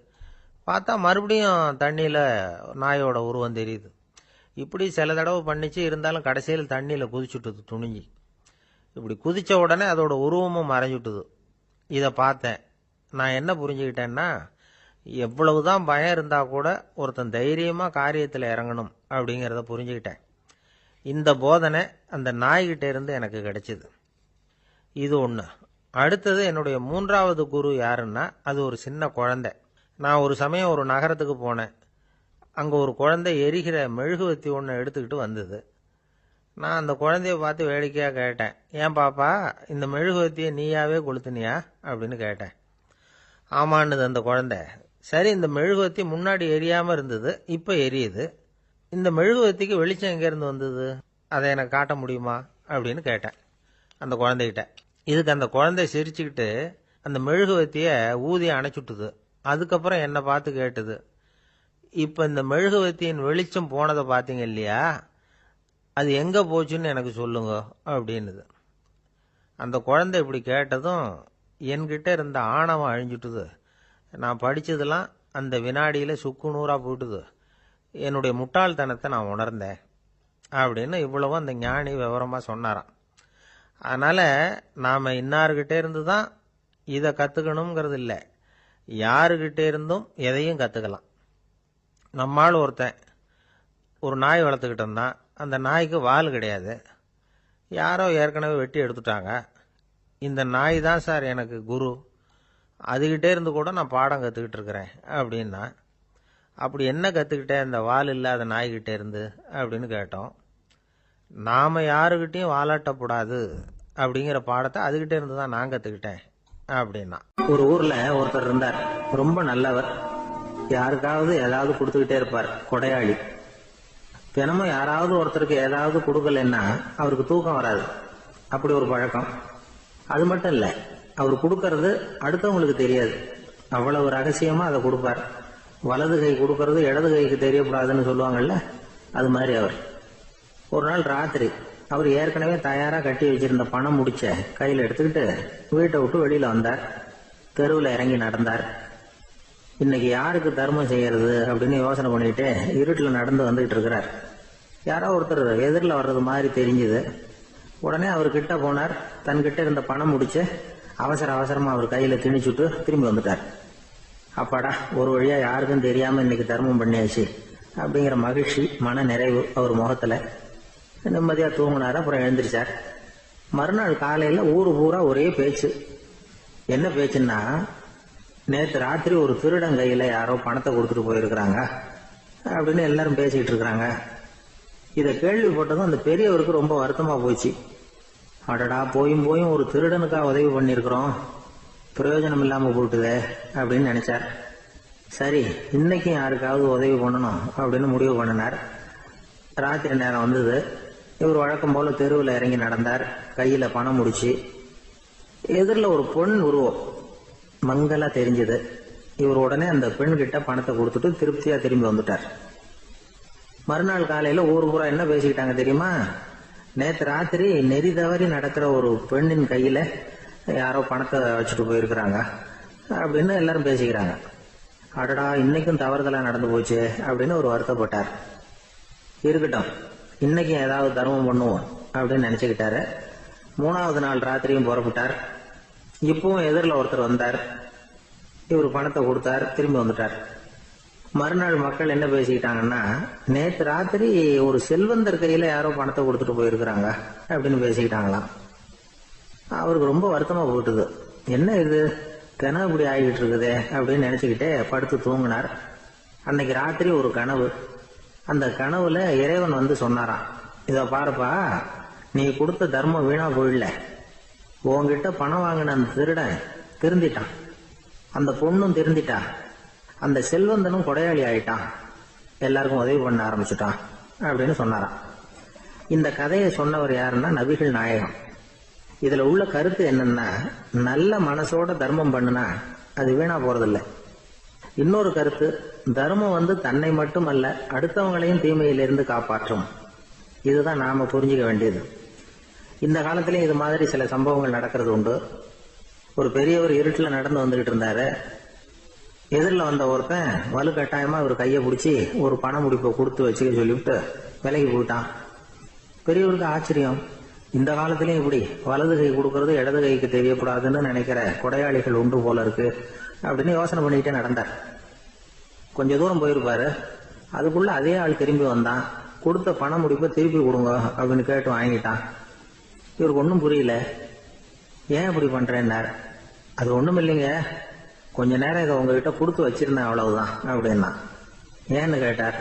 பார்த்தா மறுபடியும் தண்ணியில் நாயோட உருவம் தெரியுது. இப்படி சில தடவை பண்ணிச்சு. இருந்தாலும் கடைசியில் தண்ணியில் குதிச்சுட்டுது துணிஞ்சி. இப்படி குதித்த உடனே அதோட உருவமும் மறைஞ்சுட்டுது. இதை பார்த்தேன். நான் என்ன புரிஞ்சுக்கிட்டேன்னா, எவ்வளவுதான் பயம் இருந்தால் கூட ஒருத்தன் தைரியமாக காரியத்தில் இறங்கணும் அப்படிங்கிறத புரிஞ்சுக்கிட்டேன். இந்த போதனை அந்த நாய்கிட்ட இருந்து எனக்கு கிடைச்சிது. இது ஒன்று. அடுத்தது என்னுடைய 3வது குரு யாருன்னா அது ஒரு சின்ன குழந்தை. நான் ஒரு சமயம் ஒரு நகரத்துக்கு போனேன். அங்கே ஒரு குழந்தை எரிகிற மெழுகுவத்தி ஒன்று எடுத்துக்கிட்டு வந்தது. நான் அந்த குழந்தைய பார்த்து வேடிக்கையாக கேட்டேன், ஏன் பாப்பா, இந்த மெழுகுவத்தியை நீயாவே கொளுத்துனியா அப்படின்னு கேட்டேன். ஆமான்னுது அந்த குழந்தை. சரி, இந்த மெழுகுவத்தி முன்னாடி எரியாமல் இருந்தது, இப்போ எரியுது. இந்த மெழுகுவத்திக்கு வெளிச்சம் எங்கேருந்து வந்தது, அதை எனக்கு காட்ட முடியுமா அப்படின்னு கேட்டேன் அந்த குழந்தைகிட்ட. இதுக்கு அந்த குழந்தை சிரிச்சுக்கிட்டு அந்த மெழுகுவத்தியை ஊதி அணைச்சுட்டுது. அதுக்கப்புறம் என்னை பார்த்து கேட்டுது, இப்போ இந்த மெழுகுவத்தியின் வெளிச்சம் போனதை பார்த்தீங்க இல்லையா, அது எங்கே போச்சுன்னு எனக்கு சொல்லுங்க அப்படின்னுது. அந்த குழந்தை இப்படி கேட்டதும் என்கிட்ட இருந்த ஆணவம் அழிஞ்சுட்டுது. நான் படித்ததெல்லாம் அந்த வினாடியில் சுக்கு நூறாக போயிட்டுது. என்னுடைய முட்டாள்தனத்தை நான் உணர்ந்தேன் அப்படின்னு இவ்வளவும் அந்த ஞானி விவரமாக சொன்னாராம். அதனால் நாம் இன்னார்கிட்ட இருந்து தான் இதை கற்றுக்கணுங்கிறது இல்லை, யாருக்கிட்டே இருந்தும் எதையும் கற்றுக்கலாம். நம்மால் ஒருத்தன் ஒரு நாய் வளர்த்துக்கிட்டு இருந்தான். அந்த நாய்க்கு வால் கிடையாது. யாரோ ஏற்கனவே வெட்டி எடுத்துட்டாங்க. இந்த நாய் தான் சார் எனக்கு குரு, அதுகிட்டே இருந்து கூட நான் பாடம் கற்றுக்கிட்டு இருக்கிறேன் அப்படின்னா. அப்படி என்ன கற்றுக்கிட்டேன் இந்த வால் இல்லாத நாய்கிட்டே இருந்து அப்படின்னு கேட்டோம். நாம் யாருக்கிட்டையும் வாலாட்டக்கூடாது அப்படிங்கிற பாடத்தை அதுகிட்டே இருந்து தான் நான் கற்றுக்கிட்டேன் அப்படின்னா. ஒரு ஊரில் ஒருத்தர் இருந்தார், ரொம்ப நல்லவர். யாருக்காவது ஏதாவது கொடுத்துக்கிட்டே இருப்பார், கொடையாளி. தினமும் யாராவது ஒருத்தருக்கு ஏதாவது கொடுக்கலன்னா அவருக்கு தூக்கம் வராது, அப்படி ஒரு பழக்கம். அது மட்டும் இல்லை, அவர் கொடுக்கறது அடுத்தவங்களுக்கு தெரியாது, அவ்வளவு ரகசியமா அதை கொடுப்பார். வலது கை கொடுக்கறது இடது கைக்கு தெரியக்கூடாதுன்னு சொல்லுவாங்கல்ல, அது மாதிரி அவர். ஒரு நாள் ராத்திரி அவர் ஏற்கனவே தயாராக கட்டி வச்சிருந்த பணம் முடிச்ச கையில் எடுத்துக்கிட்டு வீட்டை விட்டு வெளியில் வந்தார். தெருவில் இறங்கி நடந்தார். இன்னைக்கு யாருக்கு தர்மம் செய்யறது அப்படின்னு யோசனை பண்ணிட்டு இருட்டில் நடந்து வந்துகிட்டு இருக்கிறார். யாரோ ஒருத்தர் எதிரில் வர்றது மாதிரி தெரிஞ்சுது. உடனே அவர் கிட்ட போனார். தன்கிட்ட இருந்த பணம் முடிச்சு அவசரமா அவர் கையில் திணிச்சுட்டு திரும்பி வந்துட்டார். அப்பாடா, ஒரு வழியா யாருக்கும் தெரியாம இன்னைக்கு தர்மம் பண்ணியாச்சு அப்படிங்கிற மகிழ்ச்சி, மன நிறைவு அவர் முகத்துல. நிம்மதியா தூங்கினார். அப்புறம் எழுந்திரிச்சார். மறுநாள் காலையில ஊரு பூரா ஒரே பேச்சு. என்ன பேச்சுன்னா, நேற்று ராத்திரி ஒரு திருடன் கையில யாரோ பணத்தை கொடுத்துட்டு போயிருக்கிறாங்க அப்படின்னு எல்லாரும் பேசிக்கிட்டு இருக்கிறாங்க. இதை கேள்விப்பட்டதும் அந்த பெரியவருக்கு ரொம்ப வருத்தமா போச்சு. அடடா, போயும் போயும் ஒரு திருடனுக்கா உதவி பண்ணிருக்கிறோம், பிரயோஜனம் இல்லாம போட்டுதே அப்படின்னு நினைச்சார். சரி, இன்னைக்கும் யாருக்காவது உதவி பண்ணணும் அப்படின்னு முடிவு பண்ணினார். ராத்திரி நேரம் வந்தது. இவர் வழக்கம் போல தெருவில் இறங்கி நடந்தார். கையில பணம் முடிச்சு. எதிரில் ஒரு பெண் உருவம் மங்கலா தெரிஞ்சது. இவர் உடனே அந்த பெண் கிட்ட பணத்தை கொடுத்துட்டு திருப்தியா திரும்பி வந்துட்டார். மறுநாள் காலையில ஊர் பூரா என்ன பேசிக்கிட்டாங்க தெரியுமா? நேற்று ராத்திரி நெறி தவறி நடக்கிற ஒரு பெண்ணின் கையில யாரோ பணத்தை வச்சுட்டு போயிருக்கிறாங்க அப்படின்னு எல்லாரும் பேசிக்கிறாங்க. அடடா, இன்னைக்கும் தவறுதலா நடந்து போச்சு அப்படின்னு ஒரு வருத்தப்பட்டார். இருக்கட்டும், இன்னைக்கு ஏதாவது தர்மம் பண்ணுவோம் அப்படின்னு நினைச்சுக்கிட்டாரு. 3வது நாள் ராத்திரியும் புறப்பட்டார். இப்பவும் எதிரில் ஒருத்தர் வந்தார். இவர் பணத்தை கொடுத்தார், திரும்பி வந்துட்டார். மறுநாள் மக்கள் என்ன பேசிக்கிட்டாங்கன்னா, நேற்று ராத்திரி ஒரு செல்வந்தர் கையில யாரோ பணத்தை கொடுத்துட்டு போயிருக்கிறாங்க அப்படின்னு பேசிக்கிட்டாங்களாம். அவருக்கு ரொம்ப வருத்தமா போட்டுது. என்ன இது தினம் இப்படி ஆகிட்டு இருக்குதே அப்படின்னு நினைச்சுக்கிட்டே படுத்து தூங்கினார். அன்னைக்கு ராத்திரி ஒரு கனவு. அந்த கனவுல இறைவன் வந்து சொன்னாராம், இத பாருப்பா, நீ கொடுத்த தர்மம் வீணா போயிடல. உன்கிட்ட பணம் வாங்கின அந்த திருடன் திருந்திட்டான், அந்த பொண்ணும் திருந்திட்டா, அந்த செல்வந்தனும் கொடையாளி ஆயிட்டான், எல்லாருக்கும் உதவி பண்ண ஆரம்பிச்சுட்டான் அப்படின்னு சொன்னாராம். இந்த கதையை சொன்னவர் யாருன்னா நபிகள் நாயகம். இதுல உள்ள கருத்து என்னன்னா, நல்ல மனசோட தர்மம் பண்ணுனா அது வீணா போறதில்லை. இன்னொரு கருத்து, தர்மம் வந்து தன்னை மட்டுமல்ல அடுத்தவங்களையும் தீமையிலிருந்து காப்பாற்றும். இதுதான் நாம புரிஞ்சுக்க வேண்டியது. இந்த காலத்திலேயும் இது மாதிரி சில சம்பவங்கள் நடக்கிறது உண்டு. ஒரு பெரியவர் இருட்டில் நடந்து வந்துகிட்டு இருந்தாரு. எதிரில் வந்த ஒருத்தன் வலு கட்டாயமா ஒரு கையை பிடிச்சி ஒரு பண முடிப்பை கொடுத்து வச்சுக்க சொல்லிவிட்டு விலகி போயிட்டான். பெரியவருக்கு ஆச்சரியம், இந்த காலத்திலயும் இப்படி வலது கை கொடுக்கறது இடது கைக்கு தெரியக்கூடாதுன்னு நினைக்கிற கொடையாளிகள் உண்டு போல இருக்கு அப்படின்னு யோசனை பண்ணிக்கிட்டே நடந்தார். கொஞ்ச தூரம் போயிருப்பாரு. அதுக்குள்ள அதே ஆள் திரும்பி வந்தான். கொடுத்த பண முடிப்பை திருப்பி கொடுங்க அப்படின்னு கேட்டு வாங்கிட்டான். இவருக்கு ஒன்றும் புரியல. ஏன் இப்படி பண்றேன்னார். அது ஒண்ணும் இல்லைங்க, கொஞ்ச நேரம் இதை உங்ககிட்ட கொடுத்து வச்சிருந்தேன், அவ்வளவுதான் அப்படின்னா. ஏன்னு கேட்டார்.